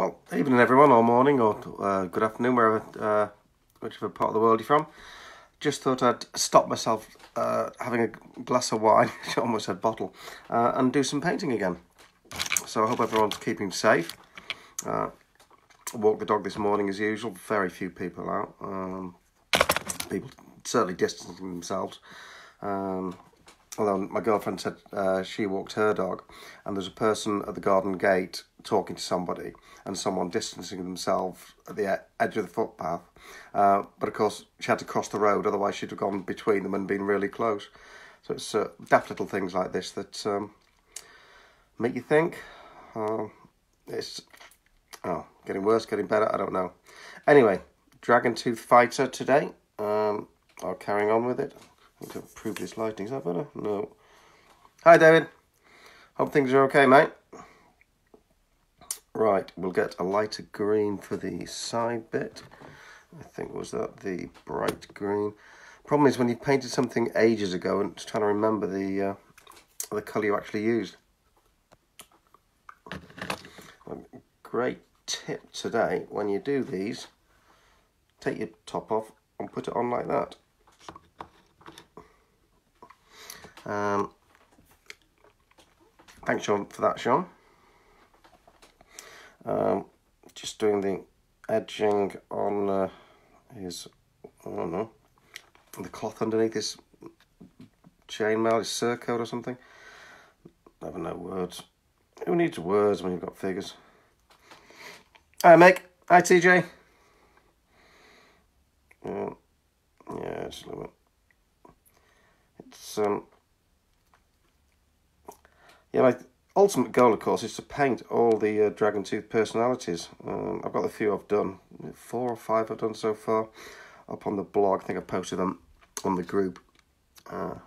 Well, evening everyone, or morning, or good afternoon, wherever, whichever part of the world you're from. Just thought I'd stop myself having a glass of wine, I almost said bottle, and do some painting again. So I hope everyone's keeping safe. Walked the dog this morning as usual, very few people out. People certainly distancing themselves. Although my girlfriend said she walked her dog, and there's a person at the garden gate talking to somebody, and someone distancing themselves at the edge of the footpath. But of course, she had to cross the road, otherwise she'd have gone between them and been really close. So it's daft little things like this that make you think. It's getting worse, getting better, I don't know. Anyway, Dragon Tooth Fighter today. I'll carry on with it. I need to improve this lighting. Is that better? No. Hi, David. Hope things are okay, mate. Right, we'll get a lighter green for the side bit. I think, was that the bright green? Problem is when you painted something ages ago and just trying to remember the colour you actually used. A great tip today, when you do these, take your top off and put it on like that. Thanks, Sean, for that, Sean. Just doing the edging on his, I don't know, the cloth underneath his chainmail, his surcoat or something. Never know words. Who needs words when you've got figures? Hi, Mick. Hi, TJ. Yeah, just a little bit. It's yeah, my ultimate goal, of course, is to paint all the Dragon Tooth personalities. I've got a few I've done, 4 or 5 I've done so far, up on the blog. I think I posted them on the group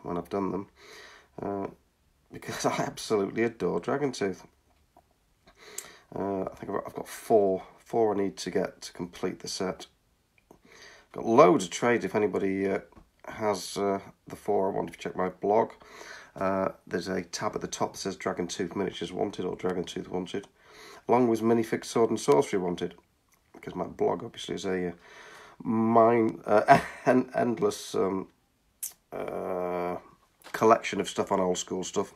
when I've done them, because I absolutely adore Dragon Tooth. I think I've got 4 I need to get to complete the set. Got loads of trades if anybody has the 4 I want. If you check my blog, there's a tab at the top that says Dragon Tooth Miniatures Wanted or Dragon Tooth Wanted, along with Minifig Sword and Sorcery Wanted, because my blog obviously is a endless collection of stuff on old school stuff.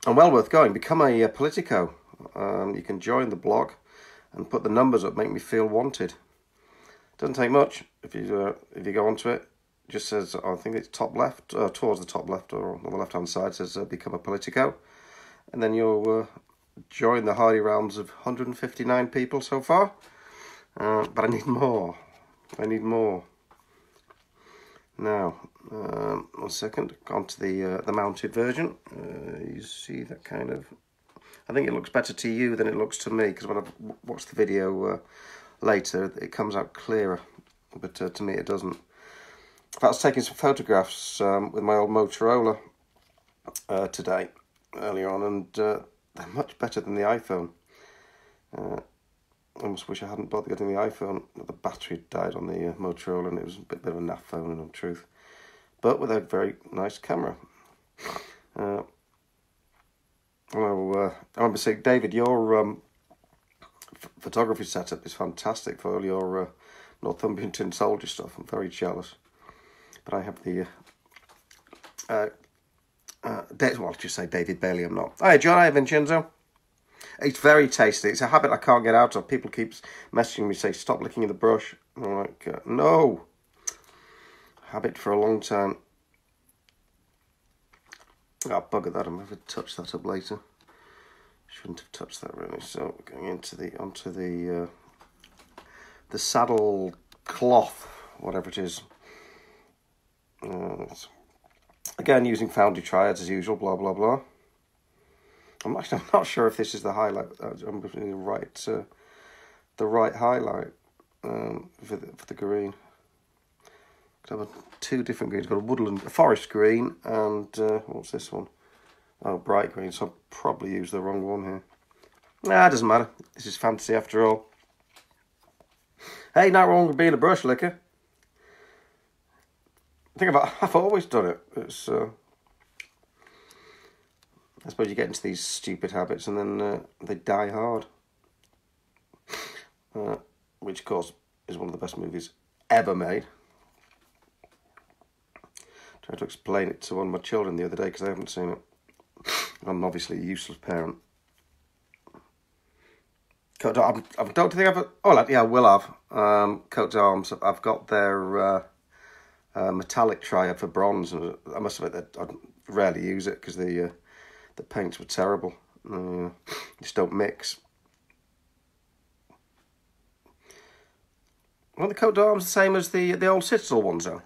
And well worth going. Become a Politico. You can join the blog and put the numbers up, make me feel wanted. Doesn't take much if you go onto it. Just says, I think it's top left, towards the top left, or on the left hand side, says become a Politico, and then you'll join the hardy realms of 159 people so far. But I need more. Now, 1 second, onto the mounted version. You see that kind of, I think it looks better to you than it looks to me, because when I've watched the video later, it comes out clearer, but to me it doesn't. I was taking some photographs with my old Motorola today, earlier on, and they're much better than the iPhone. I almost wish I hadn't bothered getting the iPhone. The battery had died on the Motorola, and it was a bit of a naff phone, in all truth. But with a very nice camera. I remember saying, David, your photography setup is fantastic for all your Northumbrian Tin Soldier stuff. I'm very jealous. But I have the, well, just say David Bailey, I'm not. Hi, John, hi, Vincenzo. It's very tasty. It's a habit I can't get out of. People keep messaging me, say, stop licking the brush. And I'm like, no. Habit for a long time. Oh, bugger that. I'm going to touch that up later. Shouldn't have touched that, really. So, going onto the saddle cloth, whatever it is. Again, using Foundry Triads as usual, blah, blah, blah. I'm not sure if this is the highlight. I'm putting the right highlight for the green. I have 2 different greens. I've got a woodland, a forest green, and what's this one? Oh, bright green. So I'll probably use the wrong one here. Nah, it doesn't matter. This is fantasy after all. Hey, not wrong with being a brush licker. I've always done it. It's I suppose you get into these stupid habits and then they die hard. Which, of course, is one of the best movies ever made. Tried to explain it to one of my children the other day because I haven't seen it. I'm obviously a useless parent. I don't think I've... Oh, yeah, I will have. Coat d'Arms, I've got their metallic triad for bronze. And I must admit that I rarely use it because the paints were terrible. Just don't mix. Are the coat d'arms the same as the old Citadel ones, though?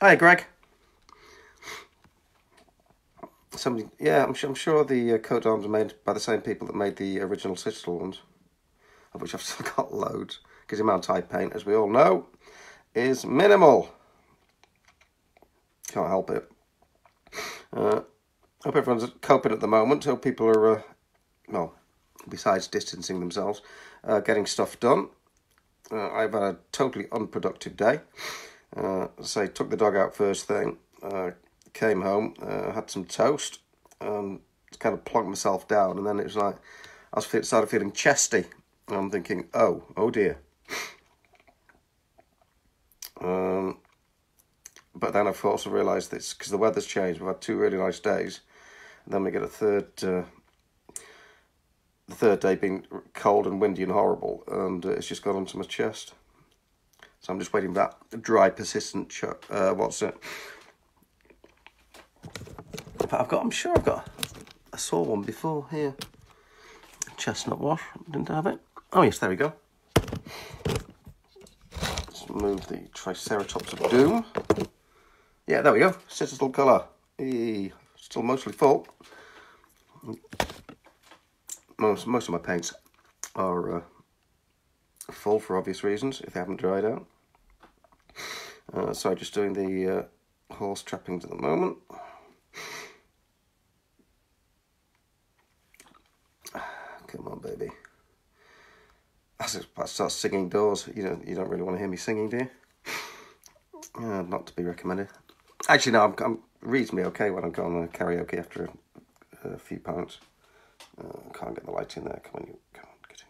Hi, Greg. Somebody, yeah, I'm sure the coat d'arms are made by the same people that made the original Citadel ones, of which I've still got loads, because the amount I paint, as we all know, is minimal. Can't help it. Hope everyone's coping at the moment. Hope people are, well, besides distancing themselves, getting stuff done. I've had a totally unproductive day. So I took the dog out first thing, came home, had some toast, just kind of plonked myself down, and then it was like, started feeling chesty, and I'm thinking, oh dear. But then I've also realised it's because the weather's changed. We've had 2 really nice days, and then we get the third day being cold and windy and horrible, and it's just got onto my chest. So I'm just waiting for that dry, persistent what's it? I'm sure I've got, I saw one before here. Chestnut wash, didn't I have it? Oh yes, there we go. Let's move the Triceratops of Doom. Yeah, there we go. Citadel colour. Still mostly full. Most of my paints are full for obvious reasons, if they haven't dried out. So just doing the horse trappings at the moment. Come on, baby. As I start singing doors, you don't really want to hear me singing, do you? Not to be recommended. Actually, no, I'm reasonably okay when I'm going to karaoke after a few pints. Can't get the light in there. Come on, get in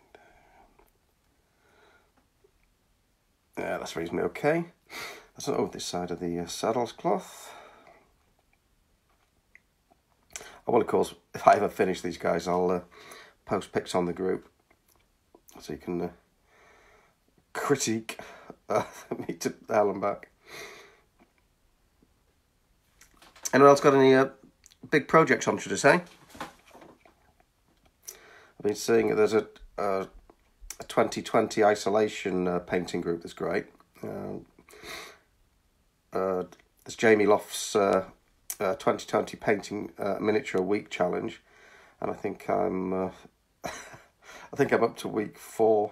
there. Yeah, that's reasonably okay. That's not over this side of the saddles cloth. Oh, well, of course, if I ever finish these guys, I'll post pics on the group so you can critique me to hell and back. Anyone else got any big projects on, should I say? I've been seeing there's a 2020 isolation painting group that's great. There's Jamie Loft's 2020 painting miniature week challenge, and I think I'm up to week 4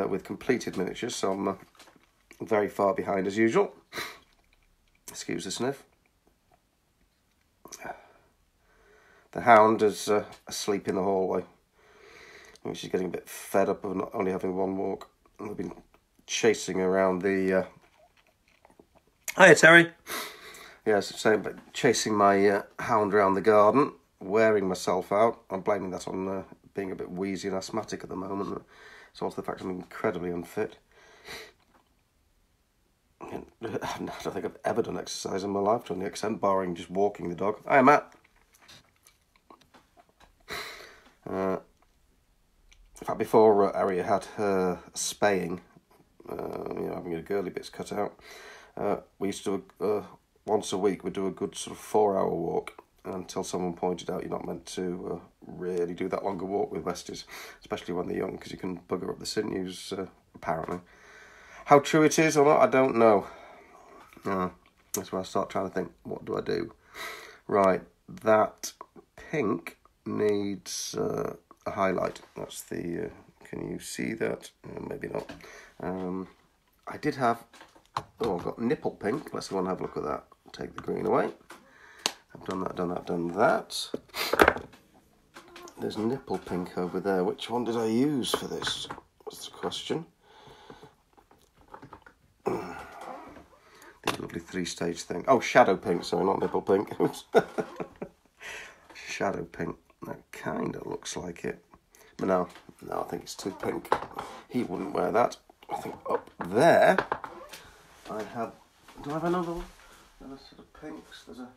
with completed miniatures, so I'm very far behind as usual. Excuse the sniff. The hound is asleep in the hallway. I think she's getting a bit fed up of not only having one walk. I've been chasing around the... Hiya, Terry. Yes, same, but chasing my hound around the garden, wearing myself out. I'm blaming that on being a bit wheezy and asthmatic at the moment. It's also the fact I'm incredibly unfit. I don't think I've ever done exercise in my life to any extent, barring just walking the dog. Hiya, Matt. In fact, before Aria had her spaying, having her girly bits cut out, we used to do once a week. We'd do a good sort of 4-hour walk until someone pointed out you're not meant to really do that longer walk with Westies, especially when they're young, because you can bugger up the sinews, apparently. How true it is or not, I don't know. That's where I start trying to think, what do I do? Right, that pink needs a highlight. That's the, can you see that? Maybe not. I did have, I've got nipple pink. Let's go and have a look at that. Take the green away. I've done that. There's nipple pink over there. Which one did I use for this? What's the question? The lovely 3-stage thing. Oh, shadow pink, sorry, not nipple pink. shadow pink. That kind of looks like it. But no, I think it's too pink. He wouldn't wear that. I think up there, I have... Do I have another one? Another sort of pinks. There's a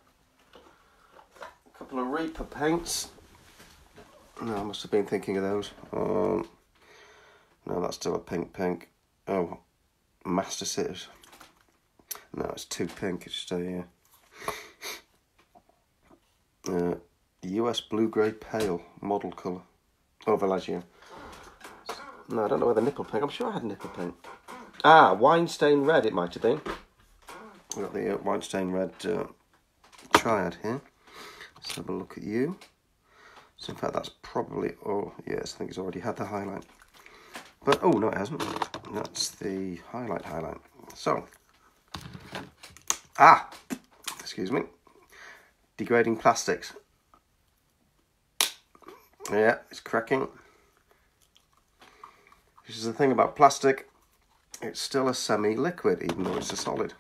couple of Reaper paints. No, I must have been thinking of those. No, that's still a pink. Oh, Master Sitters. No, it's too pink. It's just a US Blue Grey Pale model colour. Oh, Villagio. No, I don't know whether nipple pink. I'm sure I had nipple pink. Ah, Wine-Stained Red it might have been. We've got the Wine-Stained Red triad here. Let's have a look at you. So in fact that's probably... Oh, yes, I think it's already had the highlight. But, oh, no it hasn't. That's the highlight. So. Ah! Excuse me. Degrading plastics. Yeah, it's cracking. This is the thing about plastic. It's still a semi-liquid, even though it's a solid.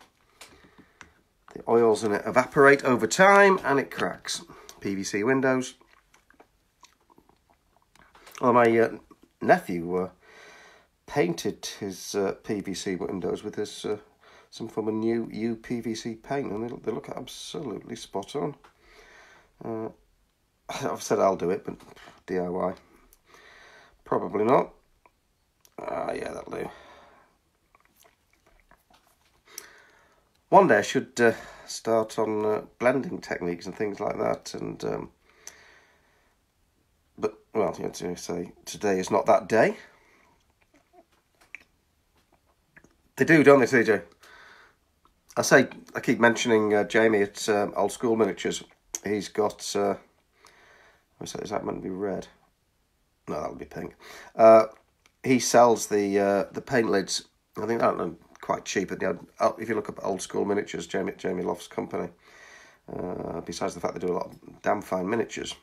The oils in it evaporate over time, and it cracks. PVC windows. Well, my nephew painted his PVC windows with this some form of new UPVC paint, and they look absolutely spot on. I've said I'll do it, but DIY. Probably not. Yeah, that'll do. One day I should start on blending techniques and things like that, and but, well, you know, to say today is not that day. They do, don't they, CJ? I keep mentioning Jamie at Old School Miniatures. He's got, is that meant to be red? No, that'll be pink. He sells the paint lids. I think they're quite cheap. If you look up Old School Miniatures, Jamie Loft's company. Besides the fact they do a lot of damn fine miniatures,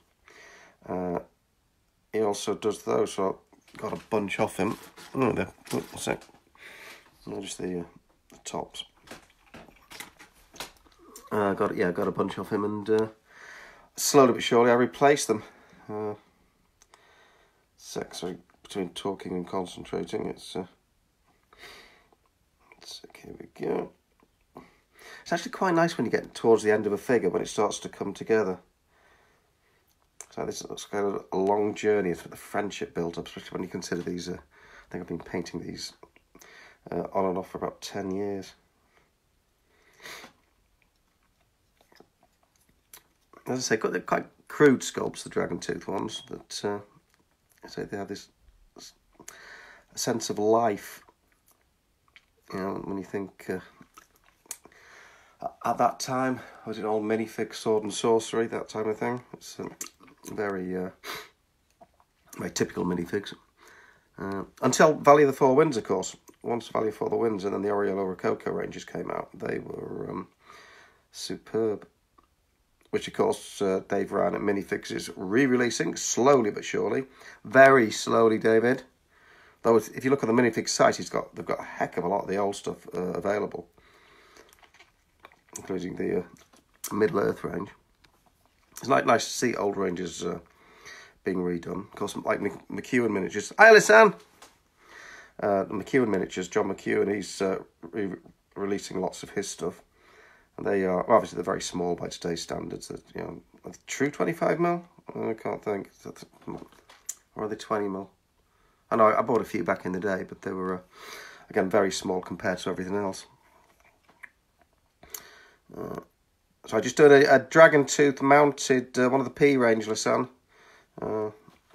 he also does those. So I got a bunch off him. Oh, there. What's that? No, just the tops. Got a bunch off him, and slowly but surely I replaced them. Sorry, between talking and concentrating, it's here we go. It's actually quite nice when you get towards the end of a figure, when it starts to come together. So this looks kind of a long journey for the friendship build up, especially when you consider these. I think I've been painting these on and off for about 10 years. As I say, they're quite crude sculpts, the dragon tooth ones, that I say they have this sense of life. You know, when you think at that time, was it all minifig, sword and sorcery, that type of thing? It's very typical minifigs. Until Valley of the Four Winds, of course. Once Valley of the Four Winds and then the Oriolo Rococo ranges came out, they were superb. Which, of course, Dave Ryan at Minifigs is re-releasing, slowly but surely. Very slowly, David. Though, if you look at the Minifig site, they've got a heck of a lot of the old stuff available. Including the Middle-earth range. It's nice to see old ranges being redone. Of course, like McEwen Miniatures. Hi, Alisan! The McEwen Miniatures, John McEwen, he's releasing lots of his stuff. And they are, obviously, they're very small by today's standards. You know, a true 25mm? I can't think. Or are they 20mm? I know I bought a few back in the day, but they were, again, very small compared to everything else. So I just did a dragon tooth mounted one of the P range, Lisanne.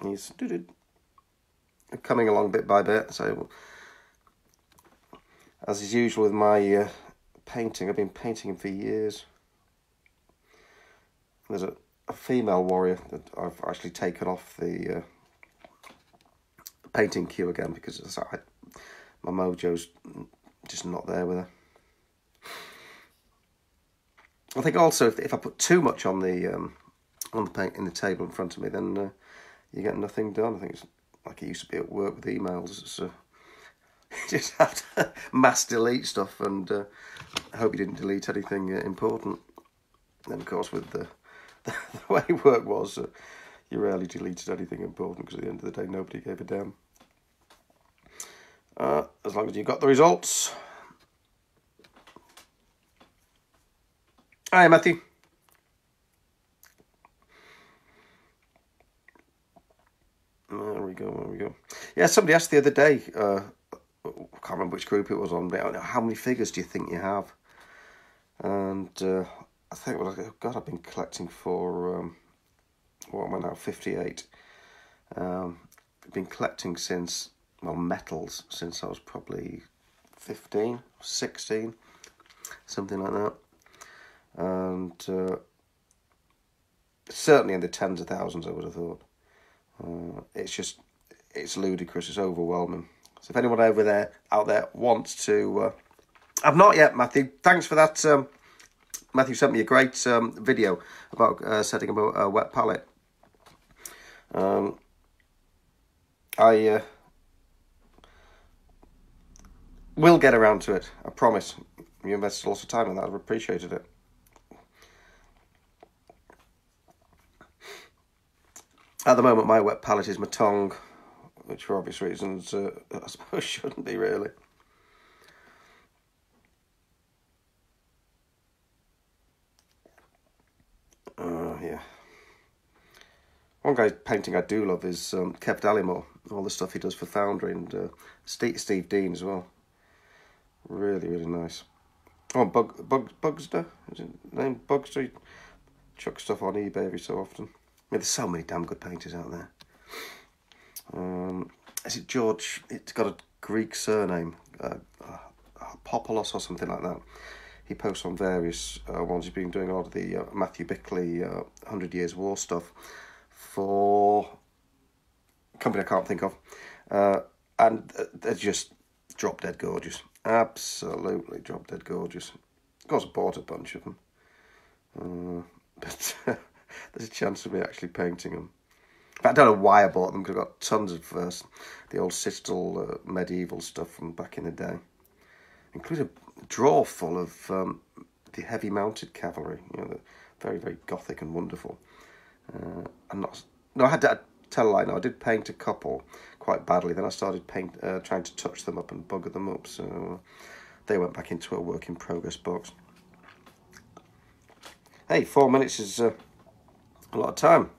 He's coming along bit by bit. So, as is usual with my painting, I've been painting him for years. There's a female warrior that I've actually taken off the painting queue again because my mojo's just not there with her. I think also if I put too much on the paint in the table in front of me, then you get nothing done. I think it's like it used to be at work with emails. It's you just have to mass delete stuff, and I hope you didn't delete anything important. Then of course with the the way work was, you rarely deleted anything important because at the end of the day, nobody gave a damn. As long as you got the results. Hi, Matthew. There we go. Yeah, somebody asked the other day, I can't remember which group it was on, but how many figures do you think you have? And I think, well, God, I've been collecting for, what am I now, 58. I've been collecting since, well, metals, since I was probably 15, 16, something like that. And certainly in the tens of thousands, I would have thought. It's ludicrous, it's overwhelming. So if anyone out there wants to... I've not yet, Matthew. Thanks for that. Matthew sent me a great video about setting up a wet pallet. I will get around to it, I promise. You invested lots of time in that, I've appreciated it. At the moment, my wet pallet is my tongue, which for obvious reasons, I suppose shouldn't be really. Yeah. One guy's painting I do love is Kev Dallimore, all the stuff he does for Foundry, and Steve Dean as well. Really, really nice. Oh, Bugster, is it named Bugster? He chucks stuff on eBay every so often. I mean, there's so many damn good painters out there. Is it George? It's got a Greek surname, Popoulos or something like that. He posts on various ones. He's been doing a lot of the Matthew Bickley 100 Years War stuff for a company I can't think of. And they're just drop dead gorgeous. Absolutely drop dead gorgeous. Of course, I bought a bunch of them. But there's a chance of me actually painting them. I don't know why I bought them, because I've got tons of the old Sistel medieval stuff from back in the day. Including a drawer full of the heavy mounted cavalry, the very, very gothic and wonderful. I had to tell a lie, no, I did paint a couple quite badly. Then I started trying to touch them up and bugger them up, so they went back into a work in progress box. Hey, 4 minutes is a lot of time.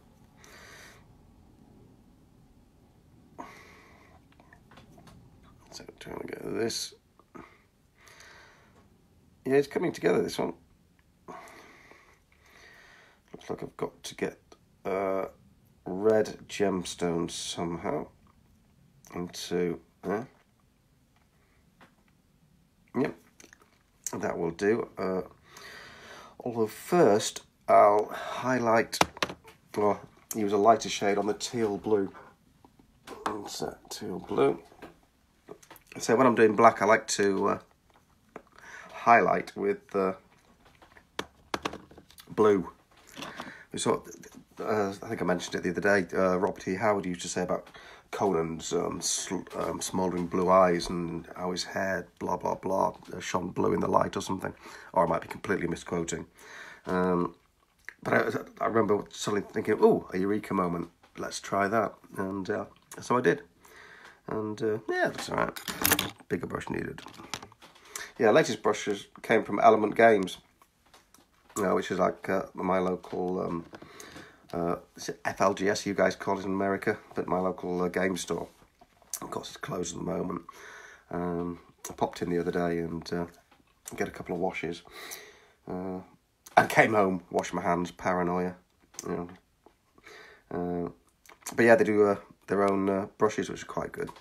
So trying to get this. Yeah, it's coming together, this one. Looks like I've got to get red gemstones somehow into there. Yep, that will do. Although first I'll highlight, or use a lighter shade on the teal blue. What's that? Teal blue. So when I'm doing black, I like to highlight with blue. So, I think I mentioned it the other day. Robert E. Howard used to say about Conan's smouldering blue eyes and how his hair, blah, blah, blah, shone blue in the light or something. Or I might be completely misquoting. But I remember suddenly thinking, oh, a eureka moment. Let's try that. And so I did. And yeah, that's all right. Bigger brush needed. Yeah, latest brushes came from Element Games, which is like my local, is it FLGS you guys call it in America, but my local game store. Of course, it's closed at the moment. I popped in the other day and get a couple of washes. I came home, washed my hands, paranoia. But yeah, they do their own brushes, which are quite good.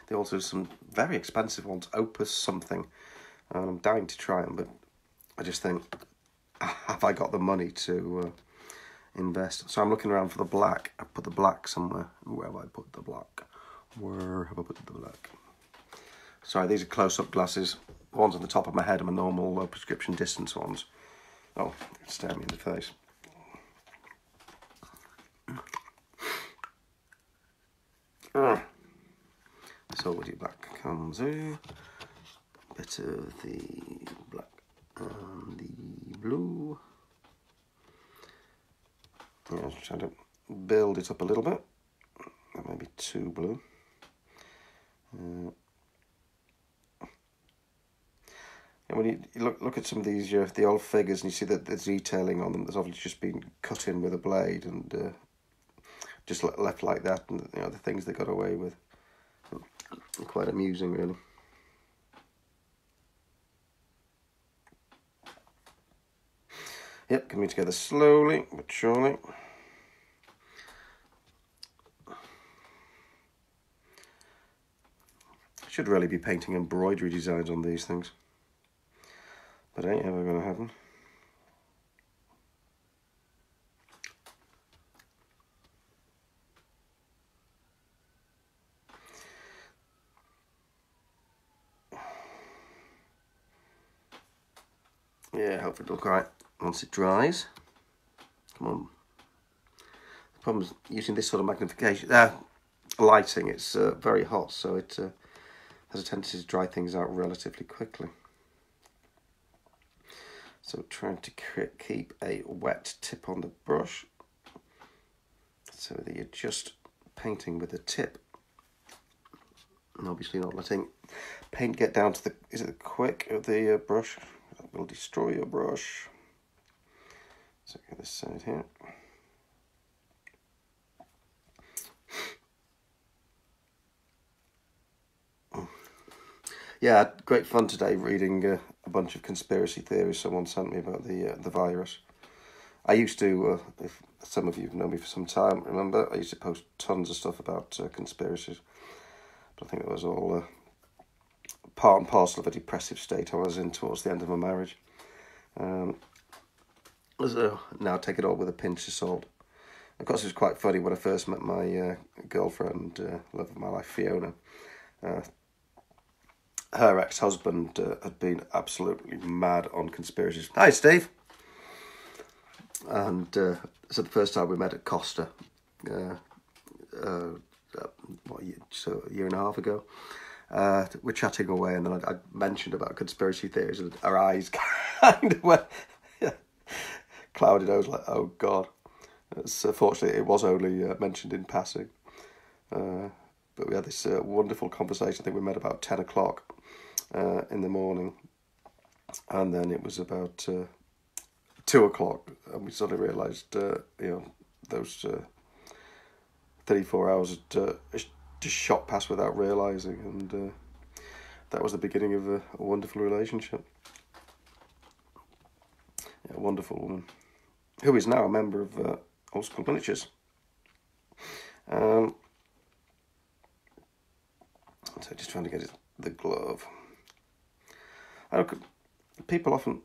They also do some very expensive ones, Opus something. And I'm dying to try them, but I just think, have I got the money to invest? So I'm looking around for the black. I put the black somewhere. Where have I put the black? Where have I put the black? Sorry, these are close-up glasses. The ones on the top of my head are my normal prescription distance ones. Oh, stare me in the face. So with your black comes in. Bit of the black and the blue. Yeah, just trying to build it up a little bit. That may be too blue. And when you look at some of these the old figures, and you see that the detailing on them, there's obviously just been cut in with a blade and just left like that, and you know, the things they got away with. Quite amusing, really. Yep, coming together slowly but surely. Should really be painting embroidery designs on these things, but ain't ever going to happen. Yeah, hopefully it'll look right once it dries. Come on. The problem is using this sort of magnification, lighting, it's very hot, so it has a tendency to dry things out relatively quickly. So trying to keep a wet tip on the brush, so that you're just painting with the tip, and obviously not letting paint get down to the quick of the brush. That will destroy your brush. So get this side here. Yeah, great fun today reading a bunch of conspiracy theories someone sent me about the virus. I used to, if some of you have known me for some time, remember, I used to post tons of stuff about conspiracies. But I think it was all part and parcel of a depressive state I was in towards the end of my marriage. So now take it all with a pinch of salt. Of course, it was quite funny when I first met my girlfriend, love of my life, Fiona. Her ex-husband had been absolutely mad on conspiracies. Hi, Steve. And so the first time we met at Costa, so a year and a half ago, we're chatting away, and then I mentioned about conspiracy theories, and our eyes kind of went clouded. I was like, oh God. Fortunately, it was only mentioned in passing. But we had this wonderful conversation. I think we met about 10 o'clock in the morning. And then it was about 2 o'clock, and we suddenly realised, those 34 hours had just shot past without realising. And that was the beginning of a wonderful relationship. Yeah, a wonderful woman, who is now a member of Old School Miniatures. So just trying to get the glove. People often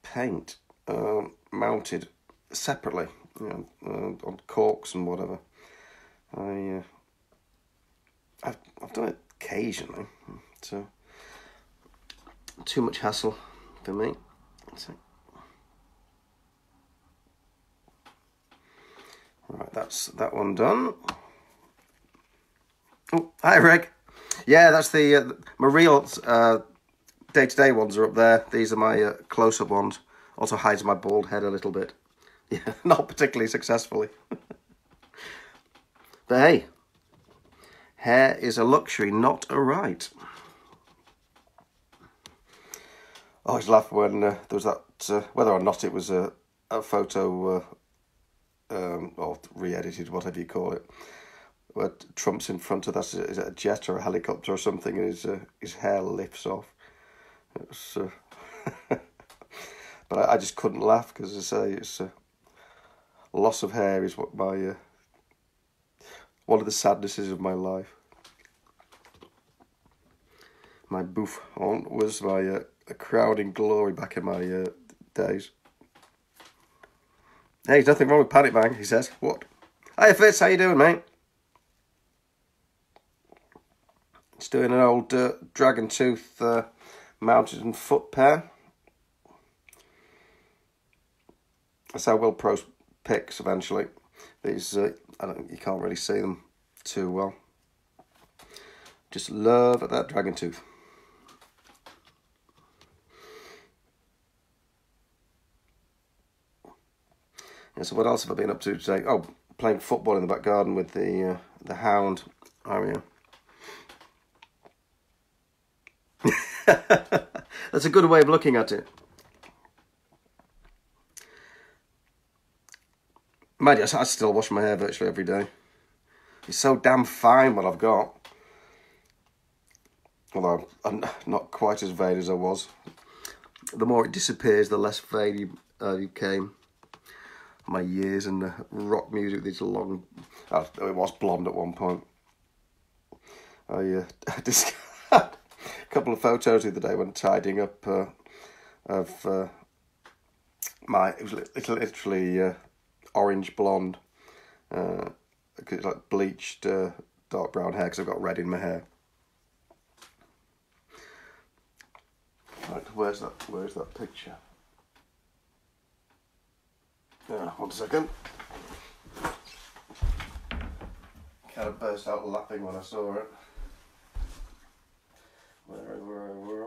paint mounted separately, on corks and whatever. I've done it occasionally. So too much hassle for me. So, right, that's that one done. Oh, hi, Rick. Yeah, that's the my real day-to-day ones are up there. These are my close-up ones. Also hides my bald head a little bit. Yeah, not particularly successfully. But hey, hair is a luxury, not a right. I always laugh when there was that, whether or not it was a photo or re-edited, whatever you call it, where Trump's in front of that, is it a jet or a helicopter or something, and his hair lifts off. It was, but I just couldn't laugh, because as I say, it's loss of hair is what my one of the sadnesses of my life. My bouffant was my crowning glory back in my days. Hey, there's nothing wrong with Panic Bang, he says. What? Hey Fitz, how you doing, mate? It's doing an old dragon tooth mounted and foot pair. That's how we'll post pics eventually. These, you can't really see them too well. Just love that dragon tooth. So what else have I been up to today? Oh, playing football in the back garden with the hound, Aria. That's a good way of looking at it. Mind you, I still wash my hair virtually every day. It's so damn fine what I've got. Although I'm not quite as vain as I was. The more it disappears, the less vain I became. My years in the rock music, these long... it was blonde at one point. I just had a couple of photos the other day when tidying up of my... It was literally orange blonde. It's like bleached dark brown hair because I've got red in my hair. Right, where's that picture? Yeah, 1 second. Kind of burst out laughing when I saw it. Where are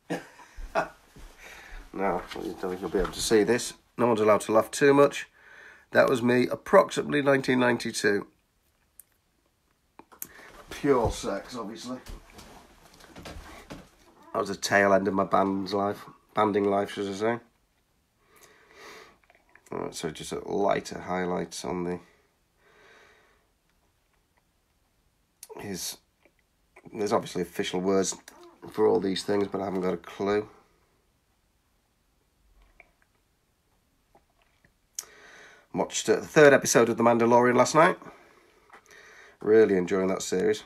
we? Now, I don't think you'll be able to see this. No one's allowed to laugh too much. That was me, approximately 1992. Pure sex, obviously. That was the tail end of my banding life, should I say. So just a lighter highlights on there's obviously official words for all these things, but I haven't got a clue. Watched the 3rd episode of The Mandalorian last night. Really enjoying that series.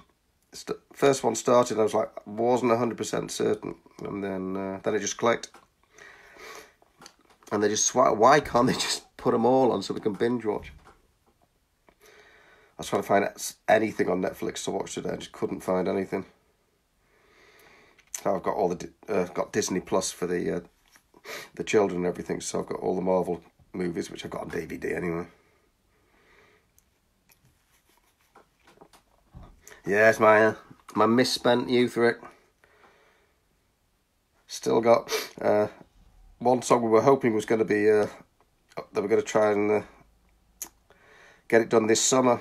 First one started, I was like, wasn't 100% certain, and then it just clicked. And they just, why can't they just put them all on so we can binge watch? I was trying to find anything on Netflix to watch today. I just couldn't find anything. So I've got all got Disney Plus for the children and everything. So I've got all the Marvel movies, which I've got on DVD anyway. Yeah, it's my misspent youth, Rick. Still got one song we were hoping was going to be that we're going to try and get it done this summer,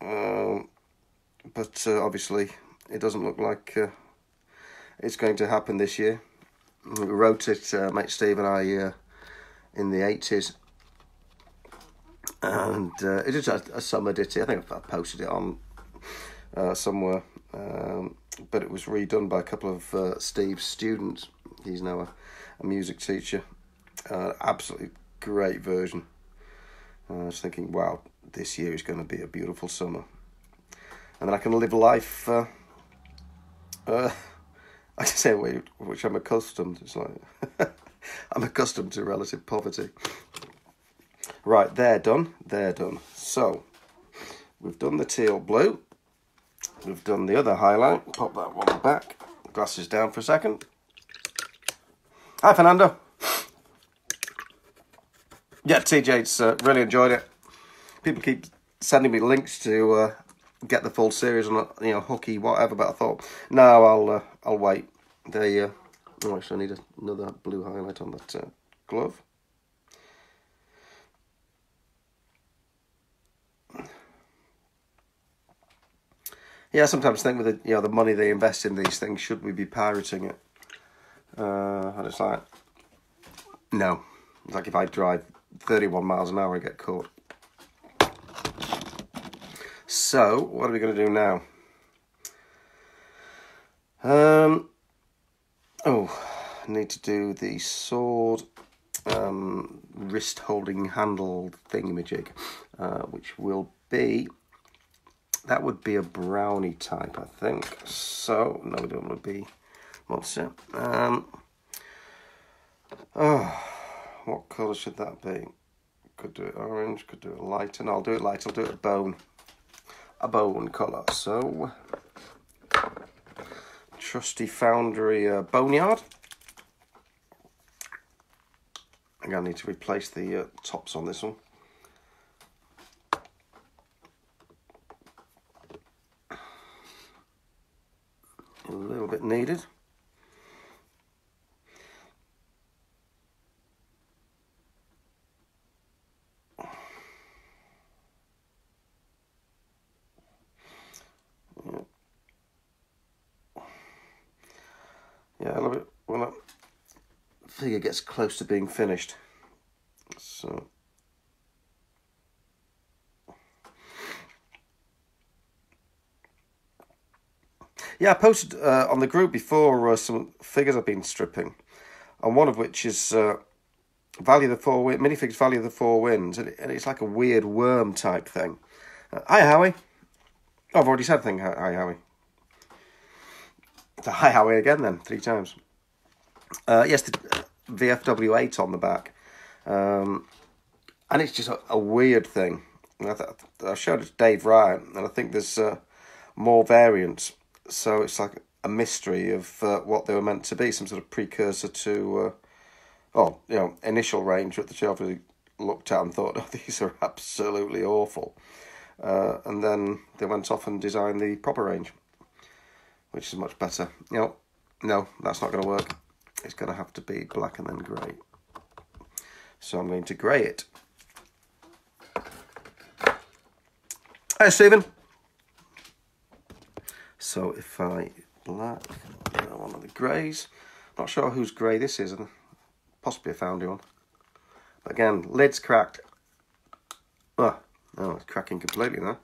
but obviously it doesn't look like it's going to happen this year. We wrote it, mate Steve and I, in the 80s, and it is a summer ditty. I think I posted it on somewhere, but it was redone by a couple of Steve's students. He's now a music teacher. Absolutely great version. I was thinking, wow, this year is going to be a beautiful summer, and then I can live life I say which I'm accustomed. It's like I'm accustomed to relative poverty. Right, they're done. So we've done the teal blue. We've done the other highlight. Pop that one back. Glasses down for a second. Hi, Fernando. Yeah, TJ's really enjoyed it. People keep sending me links to get the full series on, hooky, whatever. But I thought, no, I'll wait. Oh, actually, I need another blue highlight on that glove. Yeah, I sometimes think with the money they invest in these things, should we be pirating it? And it's like, no. It's like if I drive 31 miles an hour and get caught. So, what are we going to do now? I need to do the sword wrist holding handle thingamajig, which will be, that would be a brownie type, I think. So, no, we don't want to be, what's it? What colour should that be? Could do it orange, could do it light, and I'll do it light, I'll do it a bone colour. So, trusty Foundry Boneyard. Again, I need to replace the tops on this one. A little bit needed. figure gets close to being finished. So yeah, I posted on the group before some figures I've been stripping, and one of which is Value of the Four minifigures Value of the Four Winds, and it's like a weird worm type thing. Hi Howie. Oh, I've already said thing. Hi Howie. So hi Howie again then, 3 times. Yes, the VFW8 on the back, and it's just a weird thing. I showed it to Dave Ryan, and I think there's more variants. So it's like a mystery of what they were meant to be, some sort of precursor to, initial range, which they obviously looked at and thought, oh, these are absolutely awful. And then they went off and designed the proper range, which is much better. No, that's not going to work. It's going to have to be black and then grey. So I'm going to grey it. Hi, Stephen. So if I black, one of the greys. Not sure whose grey this is, and possibly a foundry one. But again, lid's cracked. Oh, it's cracking completely now.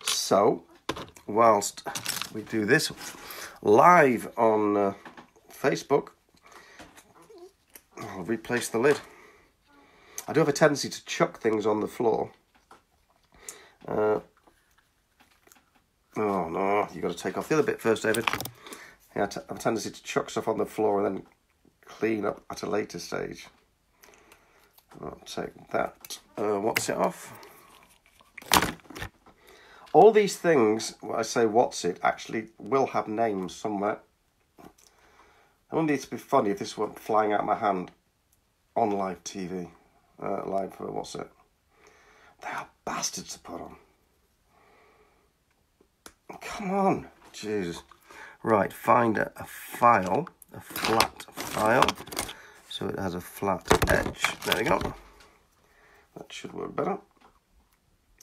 So, whilst we do this live on Facebook, I'll replace the lid. I do have a tendency to chuck things on the floor. Oh no, you've got to take off the other bit first, David. Yeah, I have a tendency to chuck stuff on the floor and then clean up at a later stage. I'll take that. What's it off? All these things, when I say what's it, actually will have names somewhere. I wouldn't it to be funny if this went flying out of my hand on live TV. Live for what's it? They are bastards to put on. Come on, Jesus. Right, find a file, a flat file, so it has a flat edge. There we go. That should work better.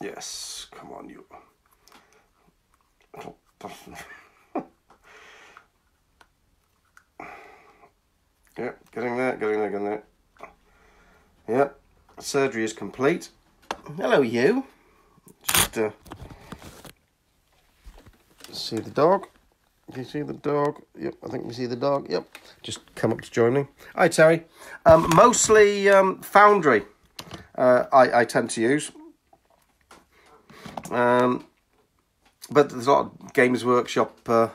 Yes, come on, you. Yeah, getting there. Yeah, surgery is complete. Hello, you. Just see the dog. Can you see the dog? Yep, I think you see the dog. Yep, just come up to join me. Hi, Terry. Mostly Foundry I tend to use. But there's a lot of Games Workshop of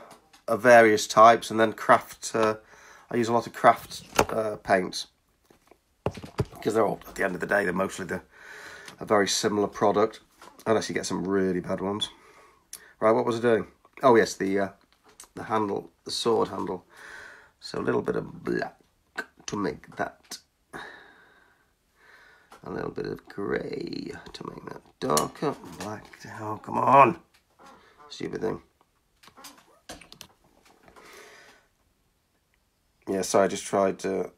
various types, and then craft. I use a lot of craft paints because they're all, at the end of the day, they're mostly a very similar product, unless you get some really bad ones. Right, what was I doing? Oh yes, the handle, the sword handle. So a little bit of black to make that. A little bit of grey to make that darker. Black. Oh, come on. Stupid thing. Yeah, so I just tried, I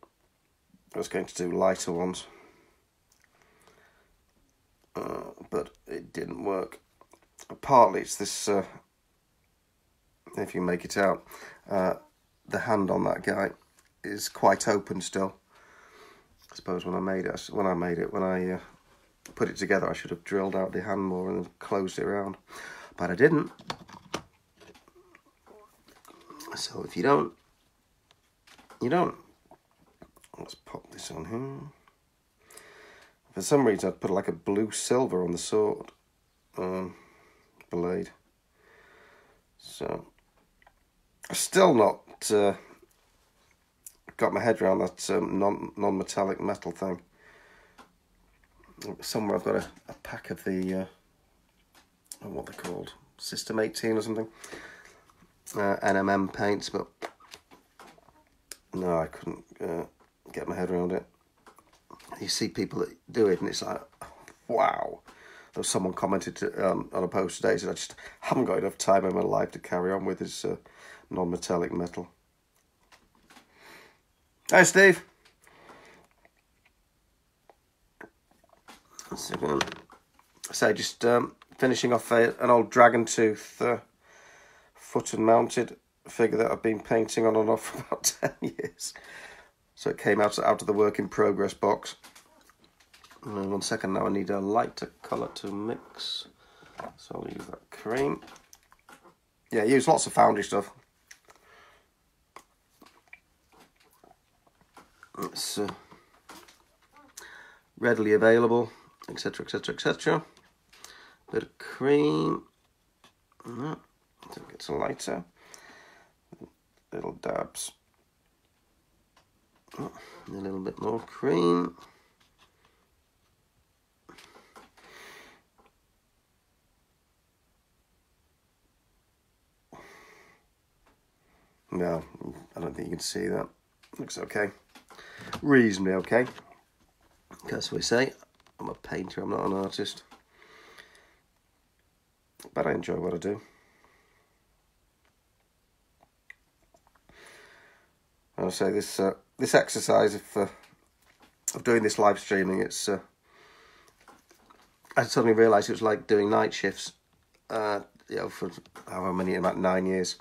was going to do lighter ones. But it didn't work. Partly it's this, if you make it out, the hand on that guy is quite open still. I suppose when I put it together, I should have drilled out the hand more and closed it around. But I didn't. So if you don't, you don't. Let's pop this on here. For some reason, I'd put like a blue silver on the sword blade. So, I've still not got my head around that non-metallic metal thing. Somewhere I've got a pack of the, what they're called, System 18 or something. NMM paints, but no, I couldn't get my head around it. You see people that do it and it's like, wow. There was someone commented on a post today, said I just haven't got enough time in my life to carry on with this non-metallic metal. Hi, Steve. So just finishing off an old dragon tooth foot and mounted figure that I've been painting on and off for about 10 years. So it came out of the work in progress box. And 1 second, now I need a lighter colour to mix. So I'll use that cream. Yeah, use lots of foundry stuff. It's readily available, etc, etc, etc. Bit of cream. So it gets lighter. Little dabs. A little bit more cream. No, I don't think you can see that. Looks okay. Reasonably okay. As we say, I'm a painter, I'm not an artist. But I enjoy what I do. I'll say this this exercise of doing this live streaming, it's I suddenly realised it was like doing night shifts. You know, for however many, about 9 years.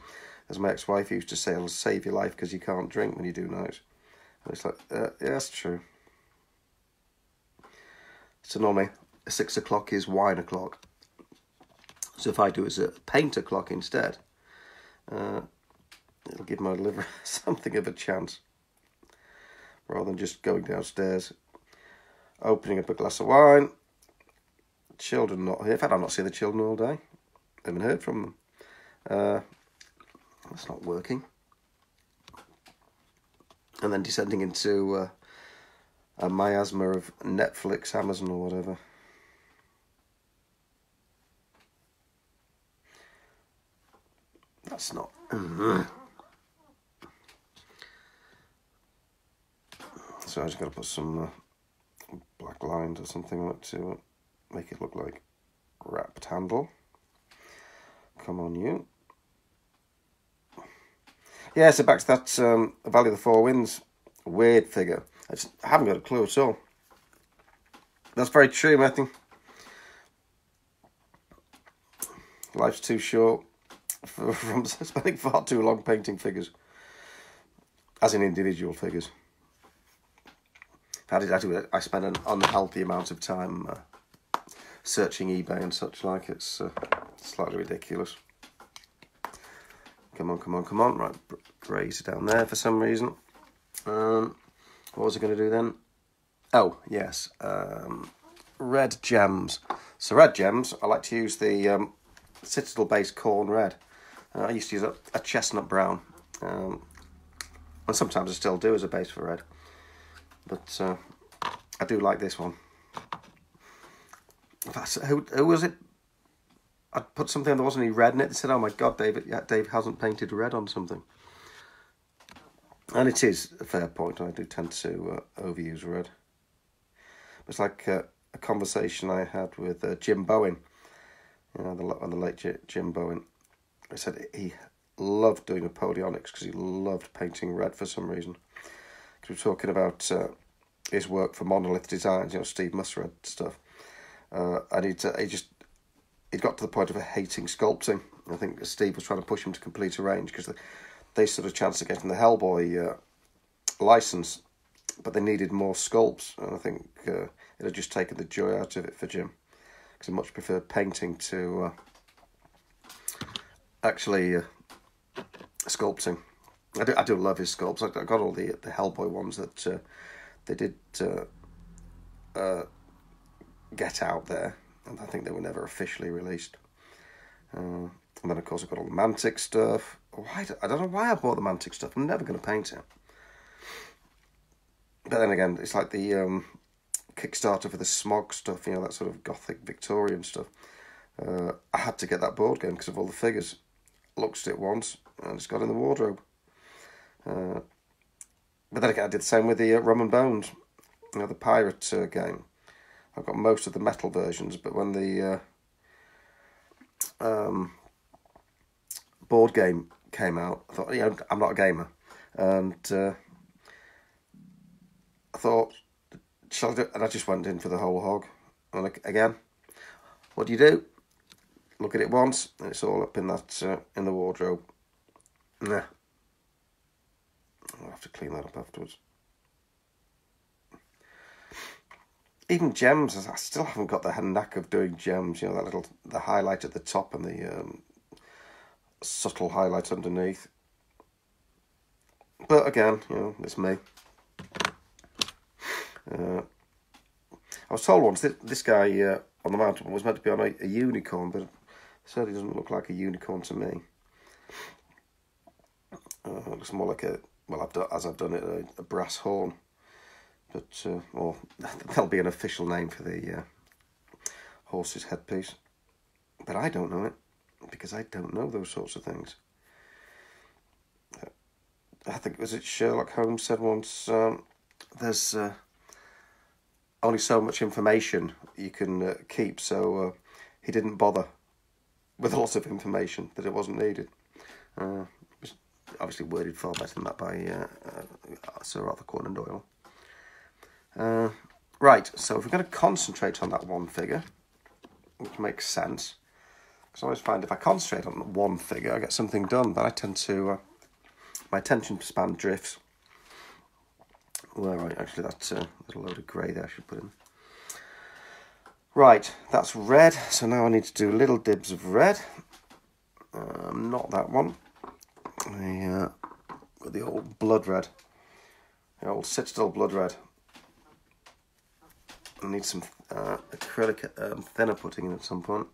As my ex-wife used to say, it'll save your life because you can't drink when you do nights. And it's like, yeah, that's true. So normally 6 o'clock is wine o'clock. So if I do it as a paint o'clock instead, it'll give my liver something of a chance. Rather than just going downstairs, opening up a glass of wine. Children not here. In fact, I've not seen the children all day. Haven't heard from them. That's not working. And then descending into a miasma of Netflix, Amazon or whatever. That's not... So I just got to put some black lines or something on it to make it look like wrapped handle. Come on, you. Yeah, so back to that Valley of the Four Winds weird figure. I haven't got a clue at all. That's very true, Matthew. Life's too short from spending far too long painting figures, as in individual figures. I spend an unhealthy amount of time searching eBay and such like. It's slightly ridiculous. Come on, come on, come on. Right, graze down there for some reason. What was I going to do then? Oh, yes. Red gems. So red gems, I like to use the Citadel-based Corn Red. I used to use a chestnut brown. And sometimes I still do as a base for red. But I do like this one. Who was it? I put something and there wasn't any red in it. They said, oh my God, Dave hasn't painted red on something. And it is a fair point. I do tend to overuse red. It's like a conversation I had with Jim Bowen. You know, the late Jim Bowen. He said he loved doing Napoleonics because he loved painting red for some reason. Because we're talking about his work for Monolith Designs, you know, Steve Musred stuff. And he'd got to the point of hating sculpting. I think Steve was trying to push him to complete a range because they stood a chance of getting the Hellboy license, but they needed more sculpts. And I think it had just taken the joy out of it for Jim, because he much preferred painting to actually sculpting. I do love his sculpts. I got all the Hellboy ones that they did get out there, and I think they were never officially released. And then, of course, I've got all the Mantic stuff. I don't know why I bought the Mantic stuff. I'm never going to paint it. But then again, it's like the Kickstarter for the Smog stuff, you know, that sort of Gothic Victorian stuff. I had to get that board game because of all the figures. Looked at it once, and it's got in the wardrobe. But then again, I did the same with the Rum and Bones, you know, the pirate game. I've got most of the metal versions, but when the board game came out, I thought, you know, I'm not a gamer, and I thought, shall I do it? And I just went in for the whole hog. And again, what do? look at it once, and it's all up in that in the wardrobe. Nah. I'll have to clean that up afterwards. Even gems, I still haven't got the knack of doing gems. You know, the highlight at the top and the subtle highlight underneath. But again, you know, it's me. I was told once that this guy on the mountain was meant to be on a unicorn, but it certainly doesn't look like a unicorn to me. It looks more like I've done it, a brass horn. But, or there'll be an official name for the horse's headpiece. But I don't know it, because I don't know those sorts of things. I think, was it Sherlock Holmes said once, there's only so much information you can keep, so he didn't bother with a lot of information that it wasn't needed. It was obviously worded far better than that by Sir Arthur Conan Doyle. Right, so if we're going to concentrate on that one figure, which makes sense, because I always find if I concentrate on one figure, I get something done, but I tend to, my attention span drifts. Well, right, actually that's a little load of grey there I should put in. Right, that's red, so now I need to do little dibs of red. Not that one. The old blood red. The old Citadel blood red. I need some acrylic thinner putting in at some point.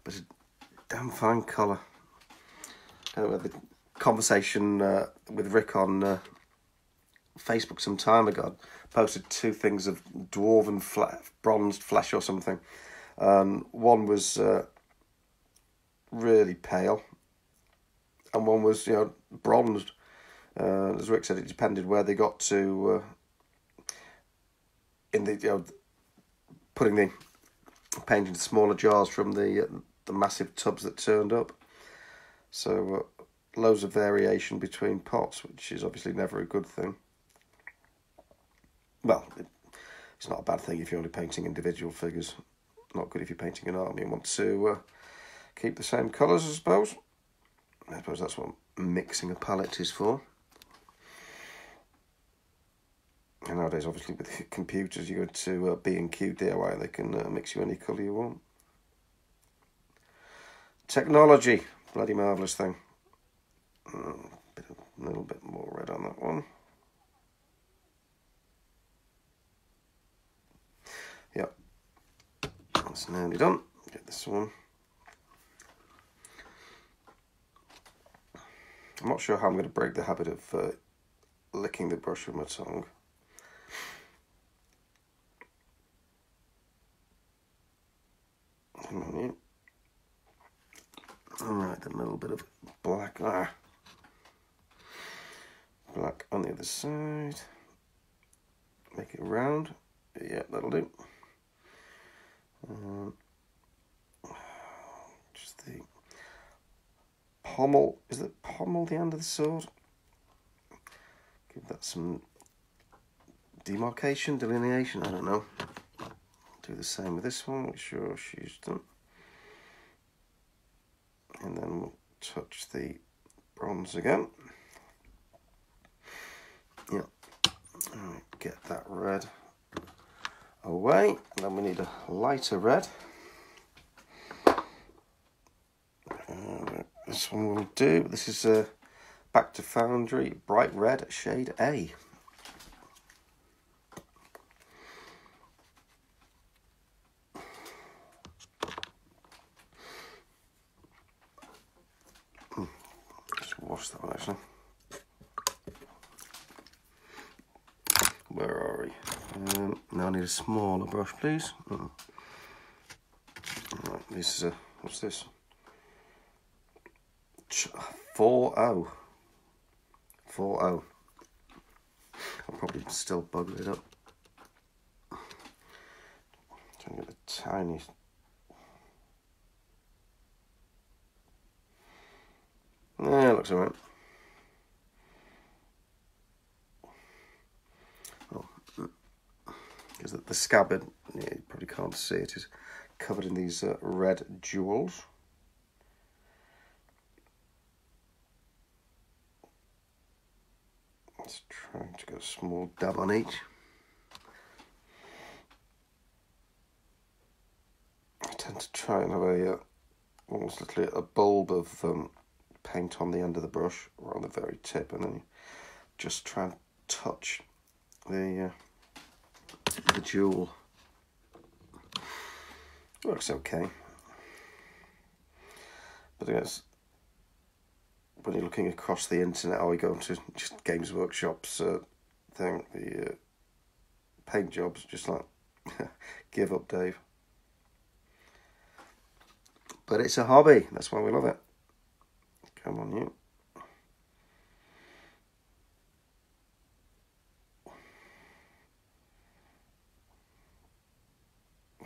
But it's a damn fine colour. The conversation with Rick on Facebook some time ago, I posted two things of dwarven bronzed flesh or something. One was really pale, and one was, you know, bronzed. As Rick said, it depended where they got to in the, you know, putting the paint into smaller jars from the massive tubs that turned up. So loads of variation between pots, which is obviously never a good thing. Well, it's not a bad thing if you're only painting individual figures. Not good if you're painting an army and want to keep the same colours, I suppose. I suppose that's what mixing a palette is for. And nowadays, obviously, with computers, you go to B&Q DIY and they can mix you any colour you want. Technology, bloody marvellous thing. A little bit more red on that one. Yep, that's nearly done. Get this one. I'm not sure how I'm going to break the habit of licking the brush with my tongue. Alright, then a little bit of black. Black on the other side. Make it round. Yeah, that'll do. Just the pommel. Is it pommel the end of the sword? Give that some demarcation, delineation. I don't know. Do the same with this one, which she's done. And then we'll touch the bronze again. Yeah. Get that red away. And then we need a lighter red. This one will do. This is Back to Foundry, bright red, shade A. Just wash that one actually. Where are we? Now I need a smaller brush, please. Right, this is a, what's this? 4-0. 4-0. I'll probably still bugger it up. Trying to get the tiny. Yeah, it looks alright. Oh, because the scabbard, yeah, you probably can't see it, is covered in these red jewels. Let's try to get a small dab on each. I tend to try and have a almost literally a bulb of paint on the end of the brush, or on the very tip, and then you just try and touch the jewel. Looks okay, but I guess when you're looking across the internet, or you go to just Games Workshop's thing, the paint jobs, just like give up, Dave. But it's a hobby, that's why we love it. Come on, you.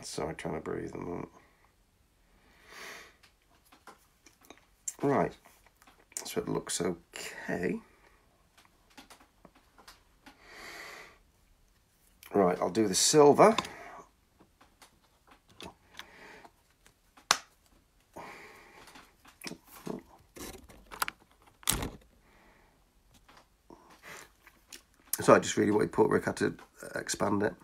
Sorry, trying to breathe a moment. Right, so it looks okay. Right, I'll do the silver. So I just really wanted to put Rick had to expand it.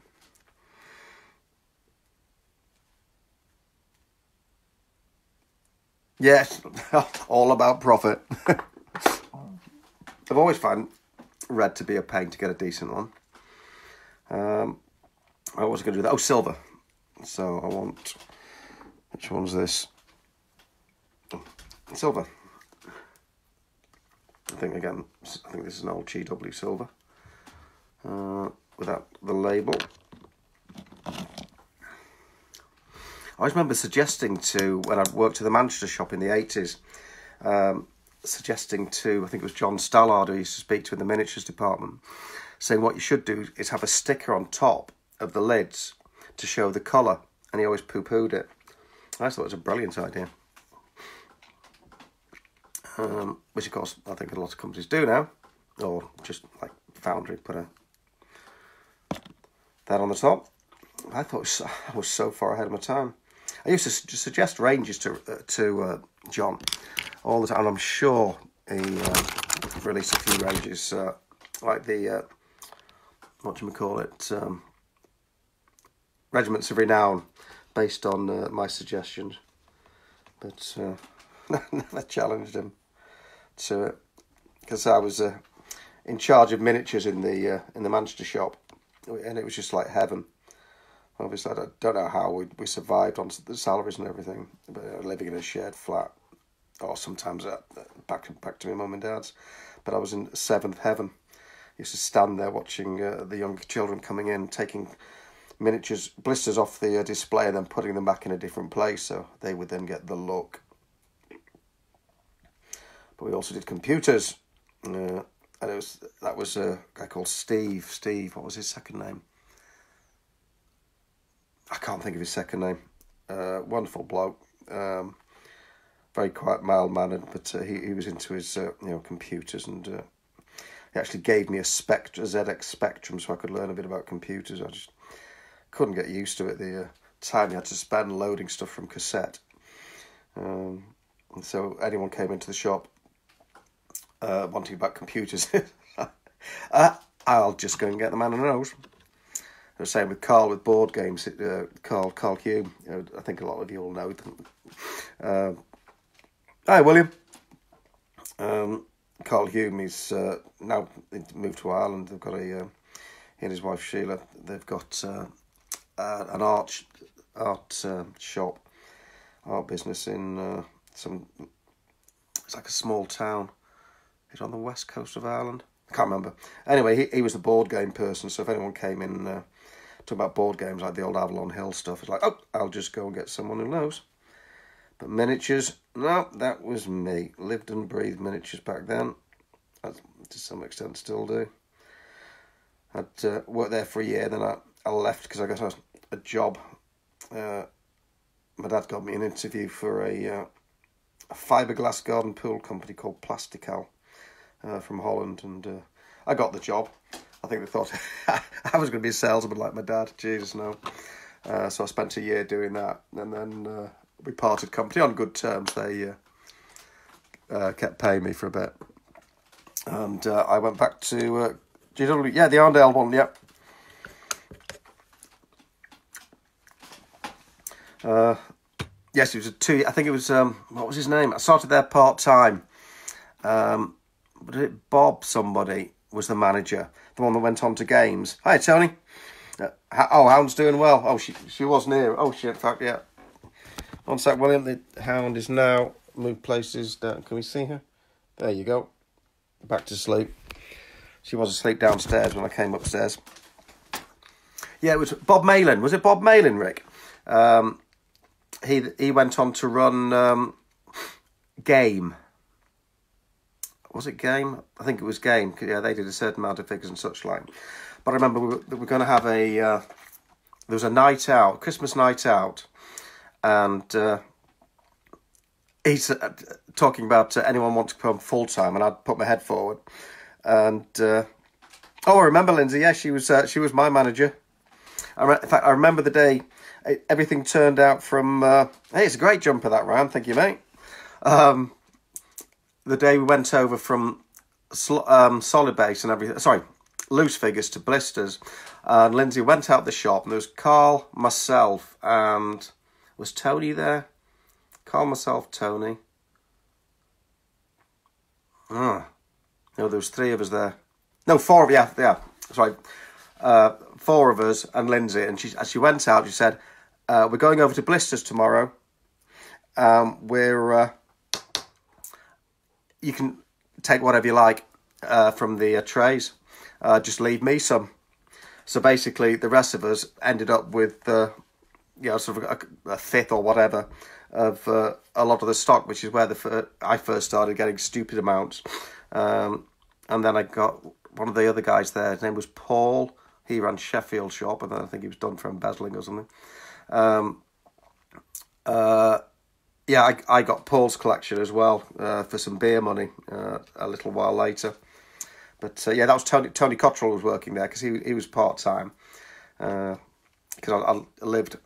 Yes, all about profit. I've always found red to be a pain to get a decent one. I was going to do that. Oh, silver. So I want, which one's this? Silver. I think this is an old GW silver. Without the label. I always remember suggesting to, when I worked at the Manchester shop in the 80s, suggesting to, I think it was John Stallard who used to speak to in the miniatures department, saying what you should do is have a sticker on top of the lids to show the colour, and he always poo-pooed it. I thought it was a brilliant idea. Which of course I think a lot of companies do now, or just like Foundry put that on the top. I thought I was so far ahead of my time. I used to suggest ranges to John all the time, and I'm sure he released a few ranges like the Regiments of Renown, based on my suggestions, but never challenged him to it, because I was in charge of miniatures in the Manchester shop, and it was just like heaven. Obviously, I don't know how we survived on the salaries and everything, but living in a shared flat, or sometimes back to my mum and dad's. But I was in seventh heaven. I used to stand there watching the young children coming in, taking miniatures, blisters off the display, and then putting them back in a different place, so they would then get the look. But we also did computers, and that was a guy called Steve. Steve, what was his second name? I can't think of his second name. Wonderful bloke, very quiet, mild-mannered, but he was into his computers, and he actually gave me a ZX Spectrum so I could learn a bit about computers. I just couldn't get used to it. The time you had to spend loading stuff from cassette, and so anyone came into the shop wanting about computers, I'll just go and get the man who knows. The same with Carl with board games. Carl Hume. I think a lot of you all know them. Hi, William. Carl Hume is now moved to Ireland. They've got he and his wife Sheila. They've got an art shop, art business in it's like a small town. It's on the west coast of Ireland. I can't remember. Anyway, he was the board game person, so if anyone came in talking about board games like the old Avalon Hill stuff, it's like, oh, I'll just go and get someone who knows. But miniatures, no, that was me. Lived and breathed miniatures back then. I, to some extent, still do. I'd worked there for a year, then I left because I got a job. My dad got me an interview for a fiberglass garden pool company called Plastical from Holland, and I got the job. I think they thought I was going to be a salesman like my dad. Jesus, no. So I spent a year doing that, and then we parted company on good terms. They kept paying me for a bit, and I went back to GW. Yeah, the Arndale one. Yep. Yes, it was a 2. I think it was what was his name? I started there part time. Was it Bob? Somebody was the manager, the one that went on to games. Hi, Tony. Hound's doing well. Oh, she was near. Oh, in fact, yeah. One sec, William. The Hound is now moved places down. Can we see her? There you go. Back to sleep. She was asleep downstairs when I came upstairs. Yeah, it was Bob Malin. Was it Bob Malin, Rick? He went on to run Game. Was it Game? I think it was Game. Yeah, they did a certain amount of figures and such like. But I remember we were going to have there was a night out, Christmas night out, and he's talking about anyone want to come full time, and I'd put my head forward, and I remember Lindsay. Yeah, she was my manager. In fact, I remember the day everything turned out from. Hey, it's a great jumper that round. Thank you, mate. The day we went over from solid base and everything. Sorry. Loose figures to blisters, and Lindsay went out the shop, and there was Carl, myself, and was Tony there? Carl, myself, Tony. No, there was 3 of us there. No, 4 of yeah. Sorry, 4 of us and Lindsay. And as she went out, she said, "We're going over to blisters tomorrow. You can take whatever you like from the trays." Just leave me some. So basically, the rest of us ended up with, sort of a fifth or whatever of a lot of the stock, which is where I first started getting stupid amounts. And then I got one of the other guys there. His name was Paul. He ran Sheffield shop, and then I think he was done for embezzling or something. I got Paul's collection as well for some beer money a little while later. But that was Tony Cottrell was working there because he was part-time. Because I lived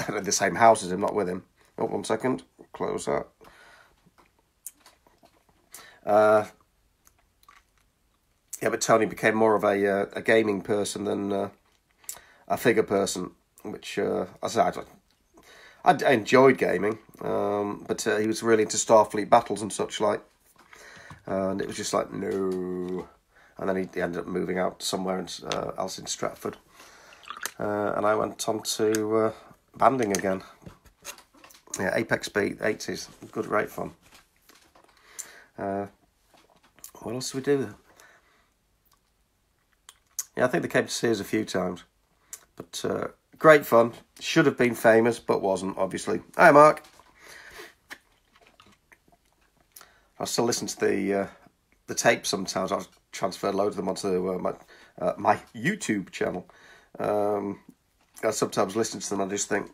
in the same house as him, not with him. Oh, 1 second. Close that. But Tony became more of a gaming person than a figure person, which I enjoyed gaming. But he was really into Starfleet battles and such like. And it was just like, no... And then he ended up moving out somewhere else in Stratford. And I went on to banding again. Yeah, Apex Beat, 80s. Good, great fun. What else did we do? Yeah, I think they came to see us a few times. But great fun. Should have been famous, but wasn't, obviously. Hi, Mark. I still listen to the tape sometimes. I've transferred loads of them onto my YouTube channel. I sometimes listen to them and I just think,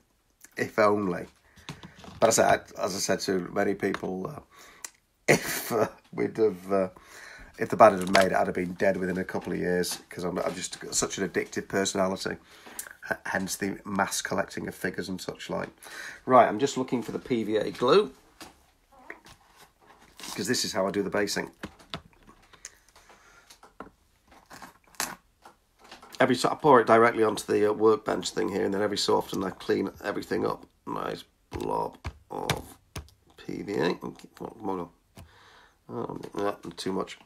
if only. But as I said to many people, if the band had made it, I'd have been dead within a couple of years because I'm just got such an addictive personality. Hence the mass collecting of figures and such like. Right, I'm just looking for the PVA glue because this is how I do the basing. I pour it directly onto the workbench thing here, and then every so often I clean everything up. Nice blob of PVA. Not too much.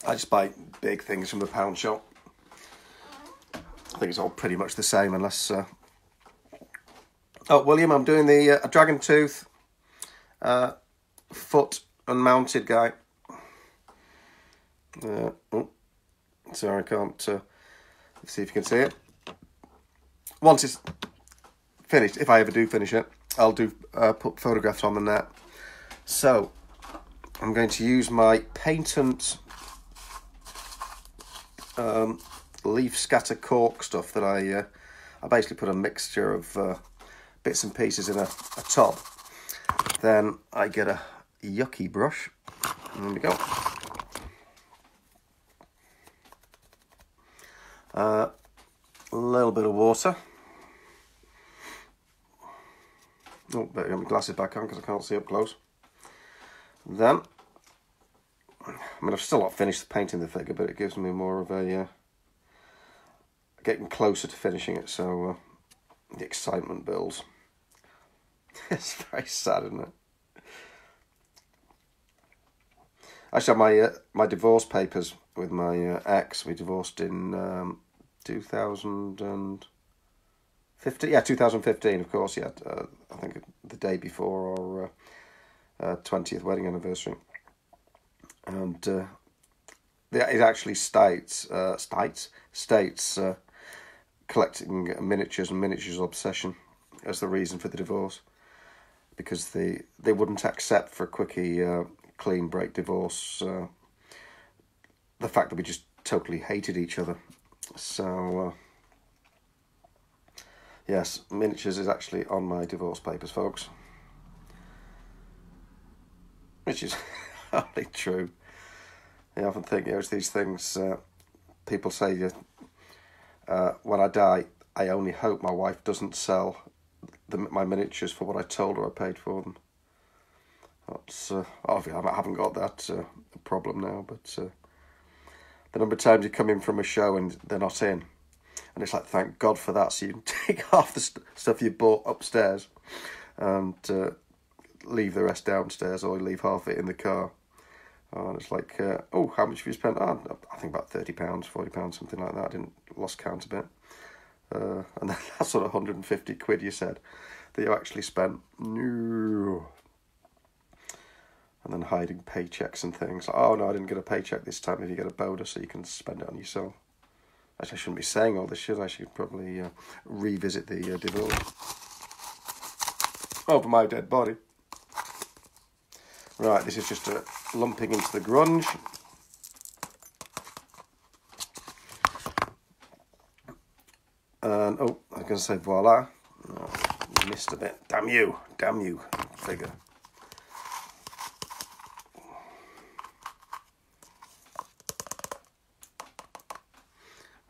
I just buy big things from the pound shop. I think it's all pretty much the same, unless... Oh, William, I'm doing the Dragon Tooth foot unmounted guy. Sorry, I can't see if you can see it. Once it's finished, if I ever do finish it, I'll put photographs on the net. So, I'm going to use my patent leaf scatter cork stuff that I basically put a mixture of bits and pieces in a tub. Then I get a yucky brush. And there we go. A little bit of water. Oh, better get my glasses back on because I can't see up close. Then, I mean, I've still not finished painting the figure, but it gives me more of a getting closer to finishing it, so the excitement builds. It's very sad, isn't it? Actually, my divorce papers with my ex, we divorced in 2015. Yeah, 2015, of course. Yeah, I think the day before our 20th wedding anniversary. And it actually states collecting miniatures and miniatures obsession as the reason for the divorce, because they wouldn't accept for a quickie clean break divorce the fact that we just totally hated each other. So yes, miniatures is actually on my divorce papers, folks, which is hardly true. I often think, it's these things people say, when I die, I only hope my wife doesn't sell my miniatures for what I told her I paid for them. That's obviously I haven't got that problem now, but the number of times you come in from a show and they're not in, and it's like, thank God for that, so you can take half the stuff you bought upstairs and leave the rest downstairs, or leave half it in the car. And it's like, oh, how much have you spent? Oh, I think about £30, £40, something like that. I lost count a bit. And then that sort of 150 quid you said that you actually spent. No. And then hiding paychecks and things. Like, oh no, I didn't get a paycheck this time. If you get a bonus, so you can spend it on yourself. Actually, I shouldn't be saying all this, should I? I should probably revisit the divorce over my dead body. Right, this is just a lumping into the grunge. And, oh, I was going to say voila. Oh, missed a bit. Damn you, figure.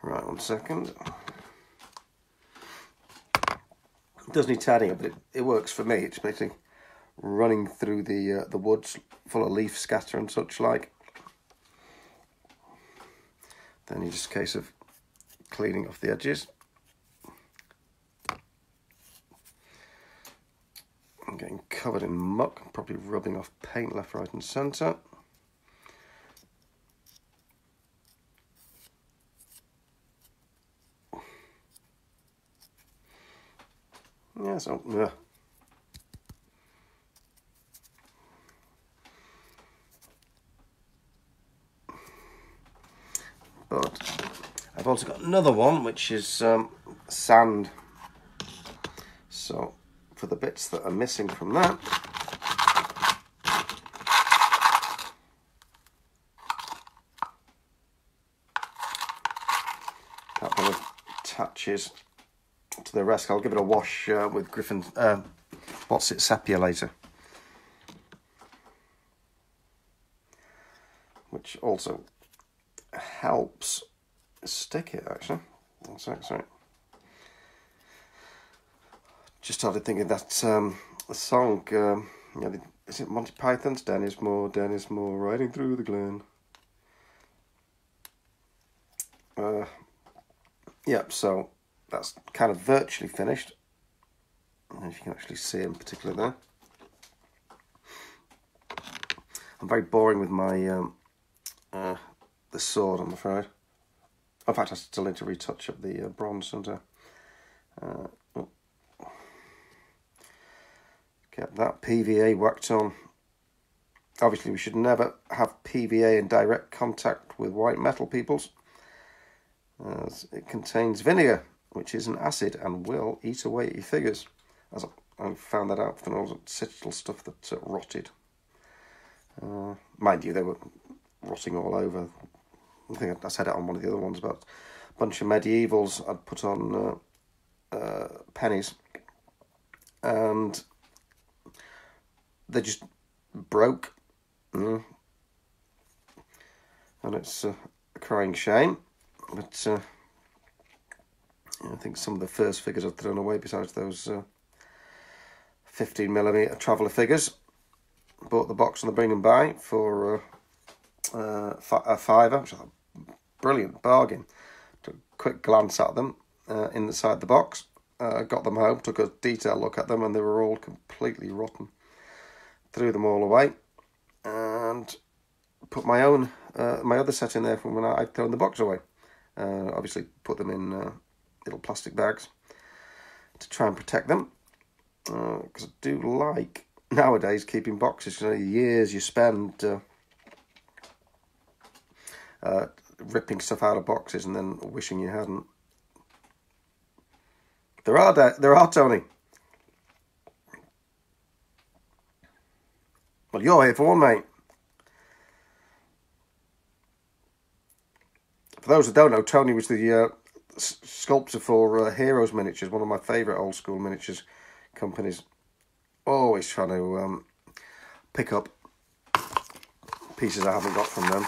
Right, 1 second. It does need tidying up, but it works for me. It's basically running through the woods full of leaf scatter and such like. Then it's just a case of cleaning off the edges. I'm getting covered in muck, probably rubbing off paint left, right and centre. Yeah, so but I've also got another one which is sand. So for the bits that are missing from that, that kind of attaches to the rest. I'll give it a wash with Griffin, sepia later, which also helps stick it, actually. Sorry. Just started thinking that the song, is it Monty Python's Dennis Moore, riding through the glen. Yep, so that's kind of virtually finished. I don't know if you can actually see it in particular there. I'm very boring with my the sword, I'm afraid. In fact, I still need to retouch up the bronze, don't I? Get that PVA whacked on. Obviously, we should never have PVA in direct contact with white metal, peoples, as it contains vinegar, which is an acid and will eat away at your figures. As I found that out from all the sigil stuff that rotted. Mind you, they were rotting all over. I think I said it on one of the other ones about a bunch of medievals I'd put on pennies, and they just broke. And it's a crying shame, but I think some of the first figures I've thrown away besides those 15mm traveller figures. Bought the box on the bring and buy for a £5, which I thought brilliant bargain. Took a quick glance at them inside the box. Got them home, took a detailed look at them, and they were all completely rotten. Threw them all away and put my own my other set in there from when I'd thrown the box away. Obviously put them in little plastic bags to try and protect them, because I do like nowadays keeping boxes. You know, years you spend ripping stuff out of boxes and then wishing you hadn't. There are, Tony. Well, you're here for one, mate. For those who don't know, Tony was the sculptor for Heroes Miniatures, one of my favourite old school miniatures companies. Always trying to pick up pieces I haven't got from them.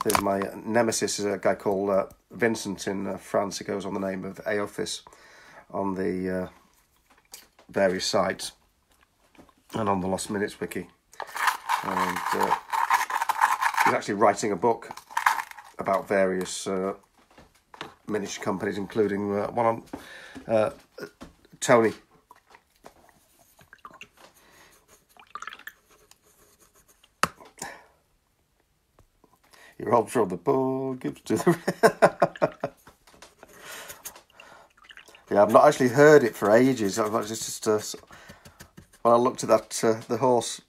There's my nemesis, is a guy called Vincent in France. He goes on the name of Aophis on the various sites and on the Lost Minutes wiki. And he's actually writing a book about various miniature companies, including one on Tony. You're all from the ball gives to the... Yeah, I've not actually heard it for ages. I've just when I looked at that the horse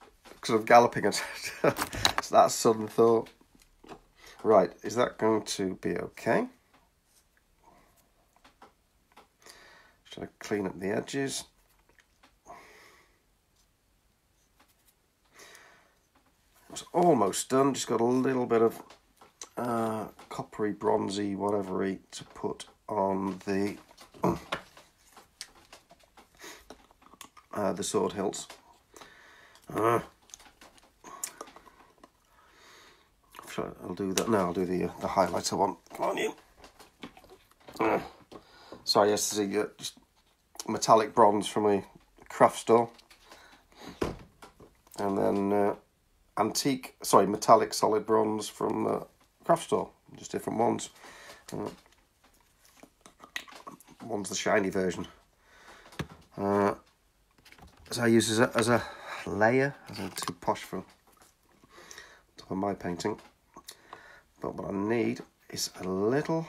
sort of galloping, and it's that sudden thought. Right, is that going to be okay? Should I clean up the edges? It's almost done. Just got a little bit of coppery, bronzy, whatever-y to put on the sword hilts. I'll do that. No, I'll do the highlighter one. Come on, you. Sorry, yes, this is just metallic bronze from a craft store, and then metallic solid bronze from a craft store. Just different ones. One's the shiny version. So I use as a layer, as I'm too posh for top of my painting. But what I need is a little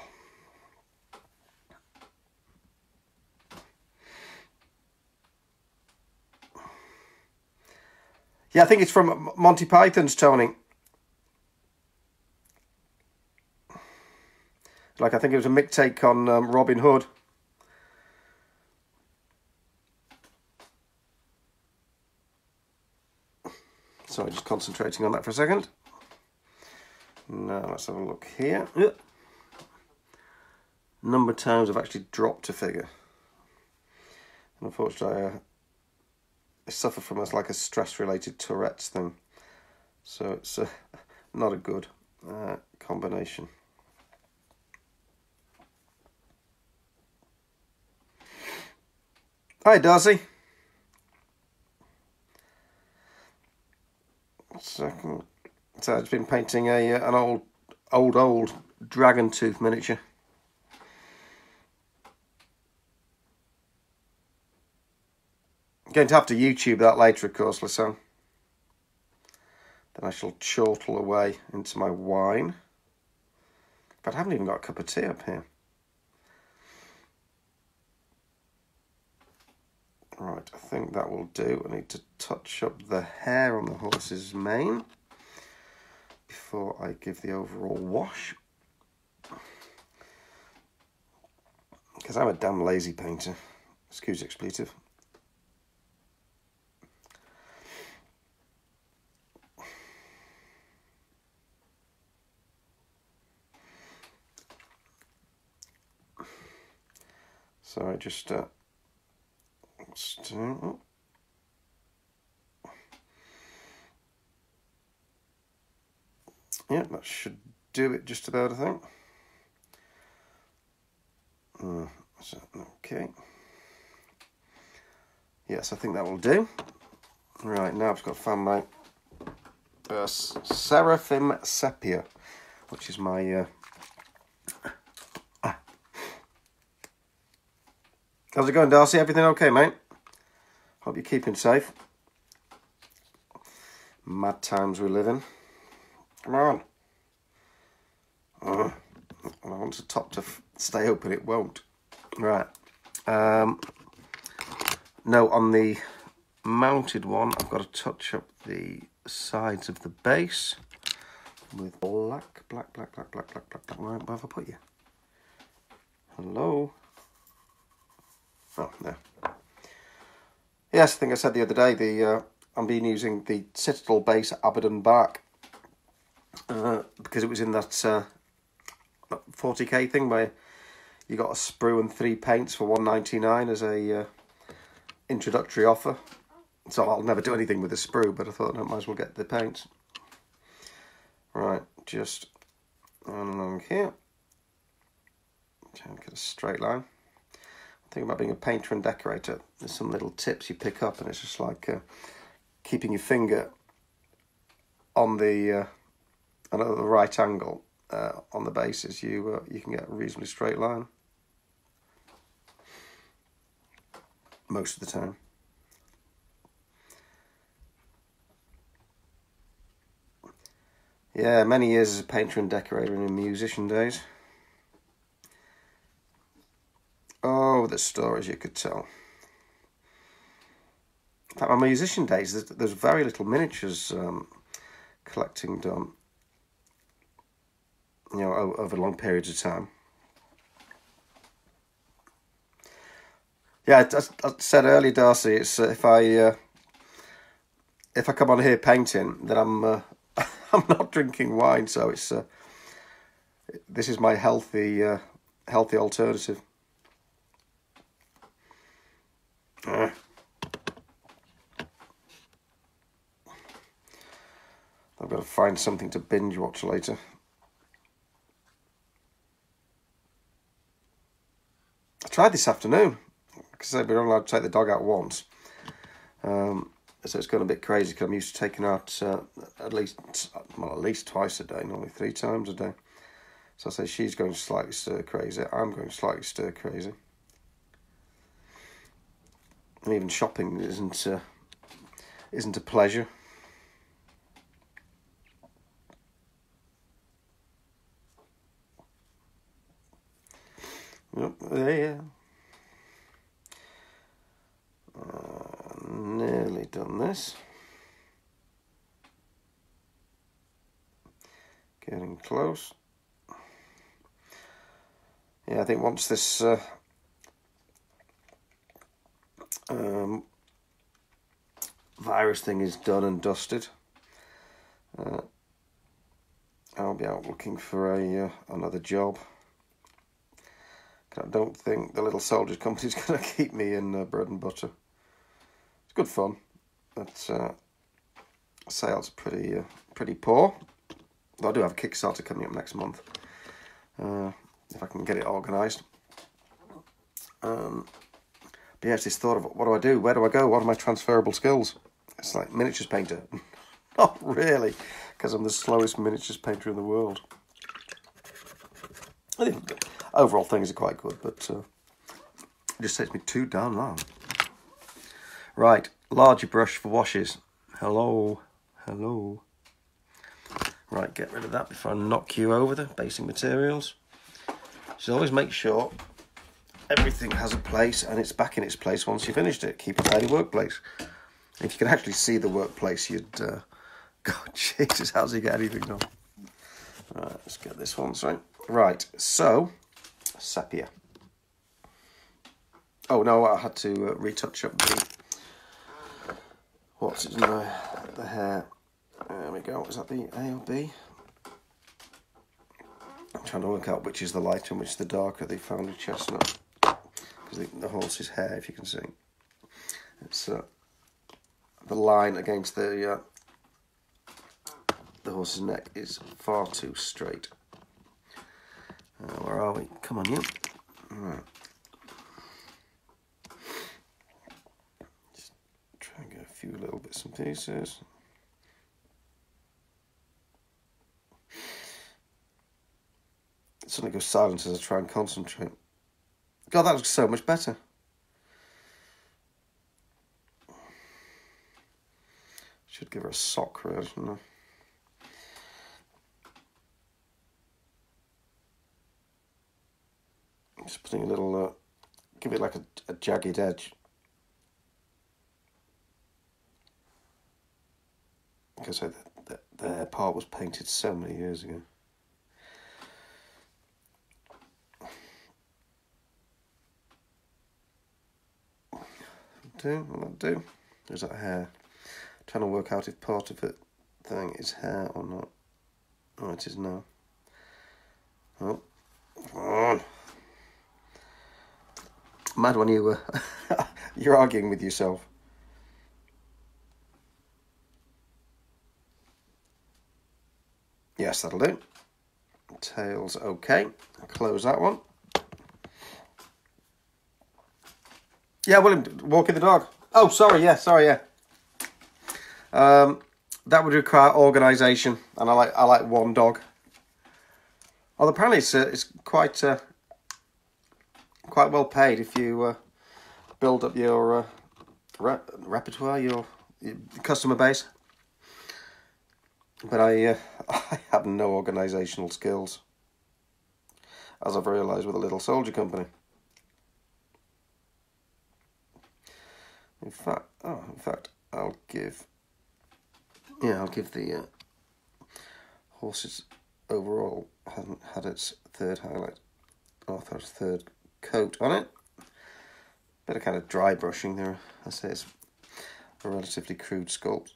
I think it's from Monty Python's, Tony. Like, I think it was a Mick take on Robin Hood. So just concentrating on that for a second. Now let's have a look here. Number of times I've actually dropped a figure. And unfortunately, I suffer from a stress-related Tourette's thing. So it's not a good combination. Hi, Darcy. So I've been painting an old dragon tooth miniature. I'm going to have to YouTube that later, of course, Lisanne. Then I shall chortle away into my wine. But I haven't even got a cup of tea up here. Right, I think that will do. I need to touch up the hair on the horse's mane before I give the overall wash. Because I'm a damn lazy painter. Excuse the expletive. So I just yeah, that should do it just about, I think. Okay. Yes, I think that will do. Right, now I've just got to find my Seraphim Sepia, which is my... How's it going, Darcy? Everything okay, mate? Hope you're keeping safe. Mad times we live in. Come on. I want the top to stay open, it won't. Right. No, on the mounted one, I've got to touch up the sides of the base with black. Where have I put you? Hello? Oh, no. Yes, I think I said the other day, I've been using the Citadel base Abaddon Bark because it was in that 40k thing where you got a sprue and 3 paints for $1.99 as a introductory offer. So I'll never do anything with the sprue, but I thought I might as well get the paints. Right, just along here. Try and get a straight line. Think about being a painter and decorator. There's some little tips you pick up, and it's just like keeping your finger on the right angle on the bases. You can get a reasonably straight line most of the time. Yeah, many years as a painter and decorator and in musician days. Oh, the stories you could tell. In fact, my musician days, there's very little miniatures collecting done, you know, over long periods of time. Yeah, I said earlier, Darcy, it's if I come on here painting, then I'm I'm not drinking wine, so it's this is my healthy alternative. I've got to find something to binge watch later. I tried this afternoon because we're only allowed to take the dog out once, so it's gone a bit crazy because I'm used to taking out at least twice a day, normally 3 times a day. So I say she's going slightly stir crazy. I'm going slightly stir crazy. And even shopping isn't a pleasure. Yep, there. Nearly done this. Getting close. Yeah, I think once this virus thing is done and dusted, I'll be out looking for another job. I don't think the Little Soldiers Company is going to keep me in bread and butter. It's good fun, but sales are pretty poor. But I do have a Kickstarter coming up next month, if I can get it organised. But yeah, it's this thought of what do I do? Where do I go? What are my transferable skills? It's like miniatures painter. Not really, because I'm the slowest miniatures painter in the world. I think overall things are quite good, but it just takes me too darn long. Right, larger brush for washes. Hello. Right, get rid of that before I knock you over the basic materials. So always make sure everything has a place and it's back in its place once you finished it. Keep a tidy workplace. If you can actually see the workplace, you'd go, Jesus, how's he get anything done? Right, let's get this one straight. Right, so sepia. Oh no, I had to retouch up the what's it in the hair. There we go. Is that the A or B? I'm trying to work out which is the lighter and which is the darker. The foundry chestnut, because the horse's hair, if you can see, it's the line against the horse's neck is far too straight. Where are we? Come on, you. Right. bits and pieces. It suddenly goes silent as I try and concentrate. God, that looks so much better. Should give her a sock really, shouldn't I? Just putting a little, give it like a jagged edge. Because the part was painted so many years ago. Will that do? Or is that hair? Trying to work out if part of it thing is hair or not. Oh, it is now. Oh, come on. Mad when you you're arguing with yourself. Yes, that'll do. Tail's okay. I'll close that one. Yeah, William, walking the dog. Oh, sorry, yeah. That would require organisation, and I like one dog. Well, apparently it's quite well paid if you build up your repertoire, your customer base. But I have no organisational skills, as I've realised with a little soldier company. In fact, I'll give the horses overall hasn't had its third highlight, its third coat on it. Bit of kind of dry brushing there. I say it's a relatively crude sculpt.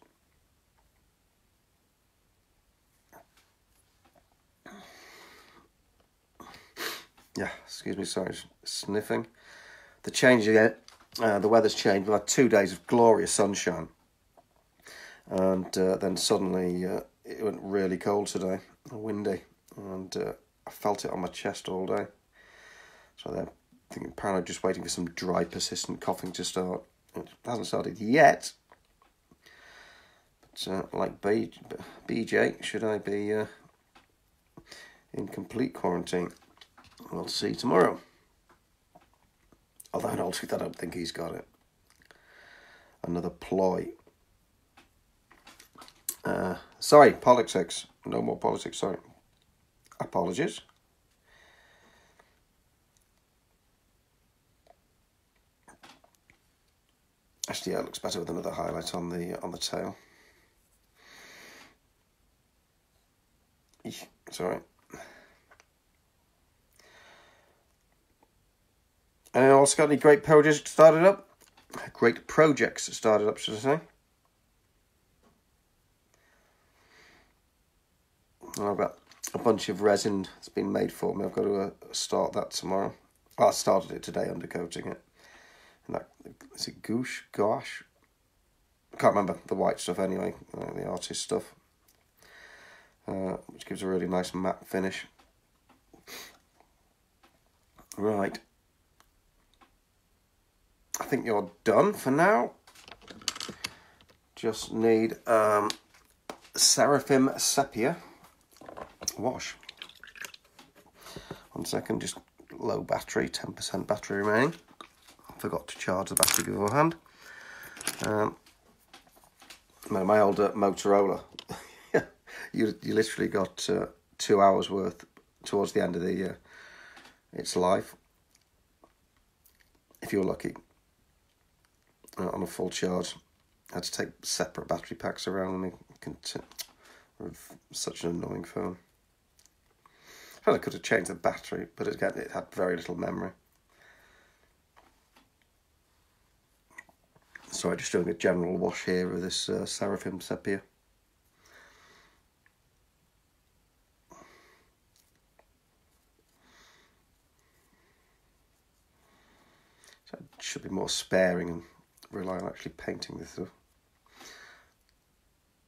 Yeah, excuse me, sorry, sniffing. The change again. The weather's changed. We've had 2 days of glorious sunshine, and then suddenly it went really cold today, windy, and I felt it on my chest all day. So then, apparently just waiting for some dry, persistent coughing to start. It hasn't started yet, but like BJ, should I be in complete quarantine? We'll see tomorrow. Although in all truth, I don't think he's got it. Another ploy. Sorry, politics. No more politics, sorry. Apologies. Actually, yeah, it looks better with another highlight on the tail. Sorry. Anyone else got any great projects started up? Great projects started up, should I say? I've got a bunch of resin that's been made for me. I've got to start that tomorrow. Well, I started it today, undercoating it. And that, is it gouache? I can't remember the white stuff anyway, the artist stuff, which gives a really nice matte finish. Right. I think you're done for now. Just need Seraphim Sepia wash. 1 second, just low battery, 10% battery remaining. Forgot to charge the battery beforehand. My old Motorola, you literally got 2 hours worth towards the end of the its life, if you're lucky. On a full charge, I had to take separate battery packs around me. Such an annoying phone. I could have changed the battery, but again, it had very little memory. So I'm just doing a general wash here of this Seraphim Sepia. So I should be more sparing and rely on actually painting this stuff.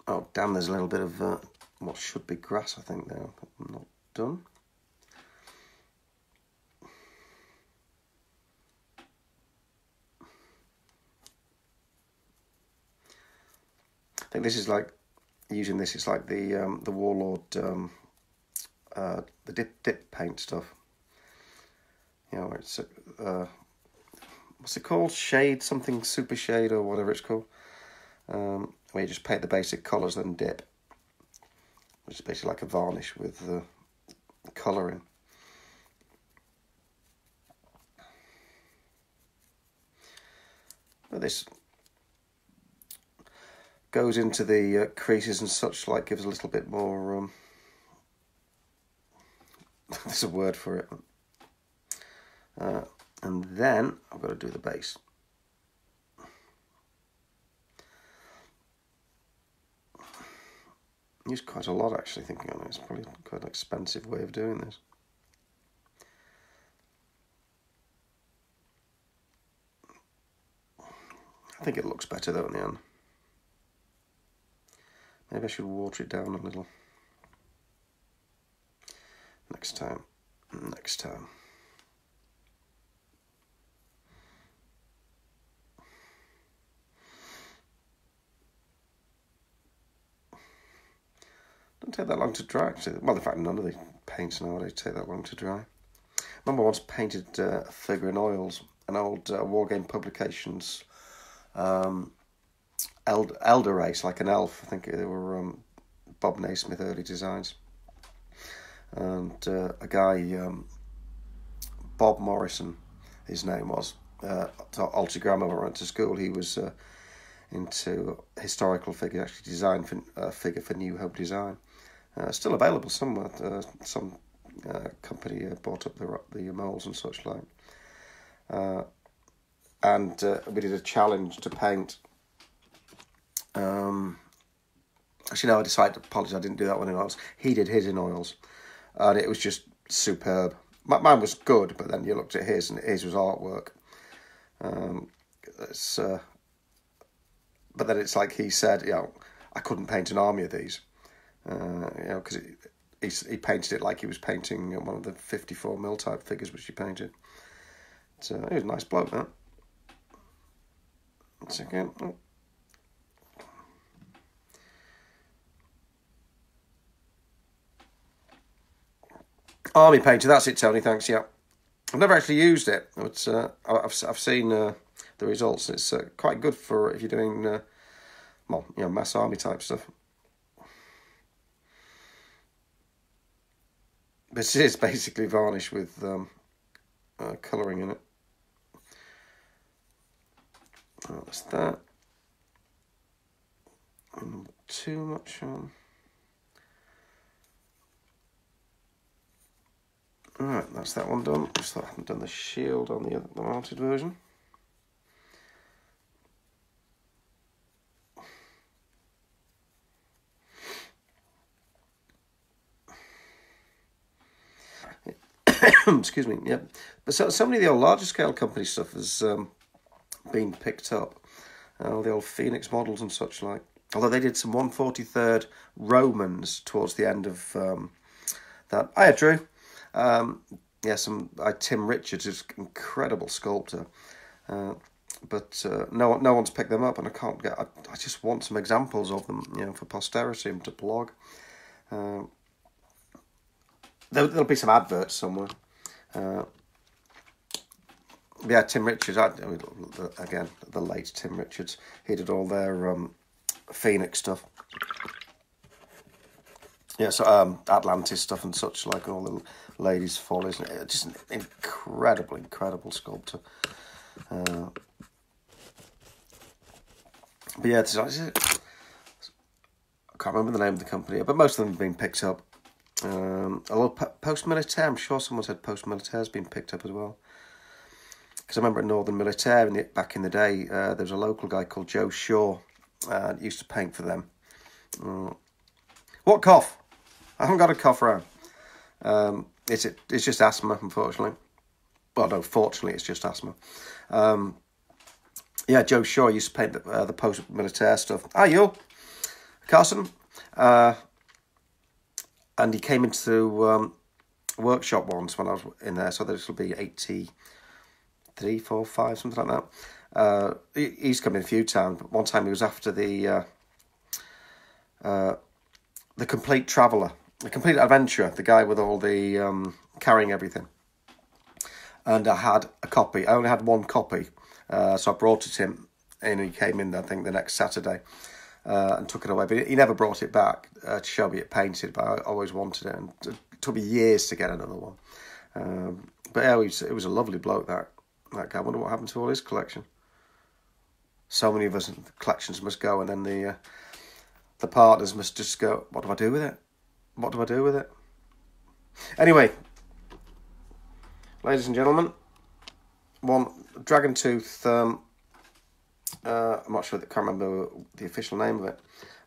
Oh damn, there's a little bit of what should be grass, I think, now. I'm not done. think this is like, using this, it's like the Warlord, the dip paint stuff. You know, it's what's it called? Shade, something super shade or whatever it's called. Where you just paint the basic colours, then dip, which is basically like a varnish with colouring. But this goes into the creases and such, like, gives a little bit more. There's a word for it. And then I've got to do the base. Use quite a lot, actually, thinking on it. It's probably quite an expensive way of doing this. I think it looks better though in the end. Maybe I should water it down a little. Next time. Next time. Doesn't take that long to dry, actually. Well, in fact, none of the paints nowadays take that long to dry. I remember I once painted a figure in oils, an old Wargame Publications elder race, like an elf. I think they were Bob Naismith early designs. And a guy, Bob Morrison, his name was, Alta Grammar, when I went to school, he was into historical figure, actually designed a figure for New Hope Design. Still available somewhere. Some company bought up the molds and such like. And we did a challenge to paint. Actually, no, I decided to apologise. I didn't do that one in oils. He did his in oils, and it was just superb. Mine was good, but then you looked at his, and his was artwork. But then it's like he said, you know, I couldn't paint an army of these, you know, because he painted it like he was painting one of the 54mm type figures which he painted. So he was a nice bloke, that. Once again. Oh. Army painter, that's it, Tony, thanks, yeah. I've never actually used it, but I've seen the results. It's quite good for if you're doing, well, you know, mass army type stuff. But it is basically varnish with colouring in it. Oh, that's that. And too much on. Alright, that's that one done. Just thought I haven't done the shield on the mounted version. Excuse me, yeah. But so many of the old larger scale company stuff has been picked up. The old Phoenix models and such like. Although they did some 143rd Romans towards the end of that. Hiya, Drew. Yeah, Tim Richards is an incredible sculptor, but no one's picked them up, and I can't get. I just want some examples of them, you know, for posterity and to blog. There'll be some adverts somewhere. Yeah, Tim Richards. Again, the late Tim Richards. He did all their Phoenix stuff. Yeah, so Atlantis stuff and such like, all the ladies' follies. Just an incredible sculptor. But yeah, I can't remember the name of the company, but most of them have been picked up. A little Post-Militaire, I'm sure someone said Post-Militaire has been picked up as well. Because I remember at Northern Militaire back in the day, there was a local guy called Joe Shaw, used to paint for them. What cough? I haven't got a cough around. It's just asthma, unfortunately. Well, no, fortunately, it's just asthma. Yeah, Joe Shaw used to paint the Post-Militaire stuff. Hi, you, Carson. And he came into workshop once when I was in there, so this will be 83, 4, 5, something like that. He's come in a few times, but one time he was after the The Complete Traveller, The Complete Adventurer, the guy with all the carrying everything. And I had a copy. I only had one copy, so I brought it to him, and he came in, I think, the next Saturday and took it away. But he never brought it back to show me it painted, but I always wanted it, and it took me years to get another one. But yeah, it was a lovely bloke, that guy. I wonder what happened to all his collection. So many of us collections must go, and then the partners must just go, what do I do with it? What do I do with it? Anyway, ladies and gentlemen, one Dragon Tooth. I'm not sure. I can't remember the official name of it.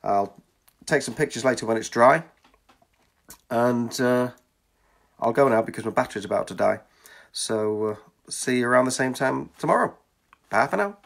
I'll take some pictures later when it's dry, and I'll go now because my battery's about to die. So see you around the same time tomorrow. Bye for now.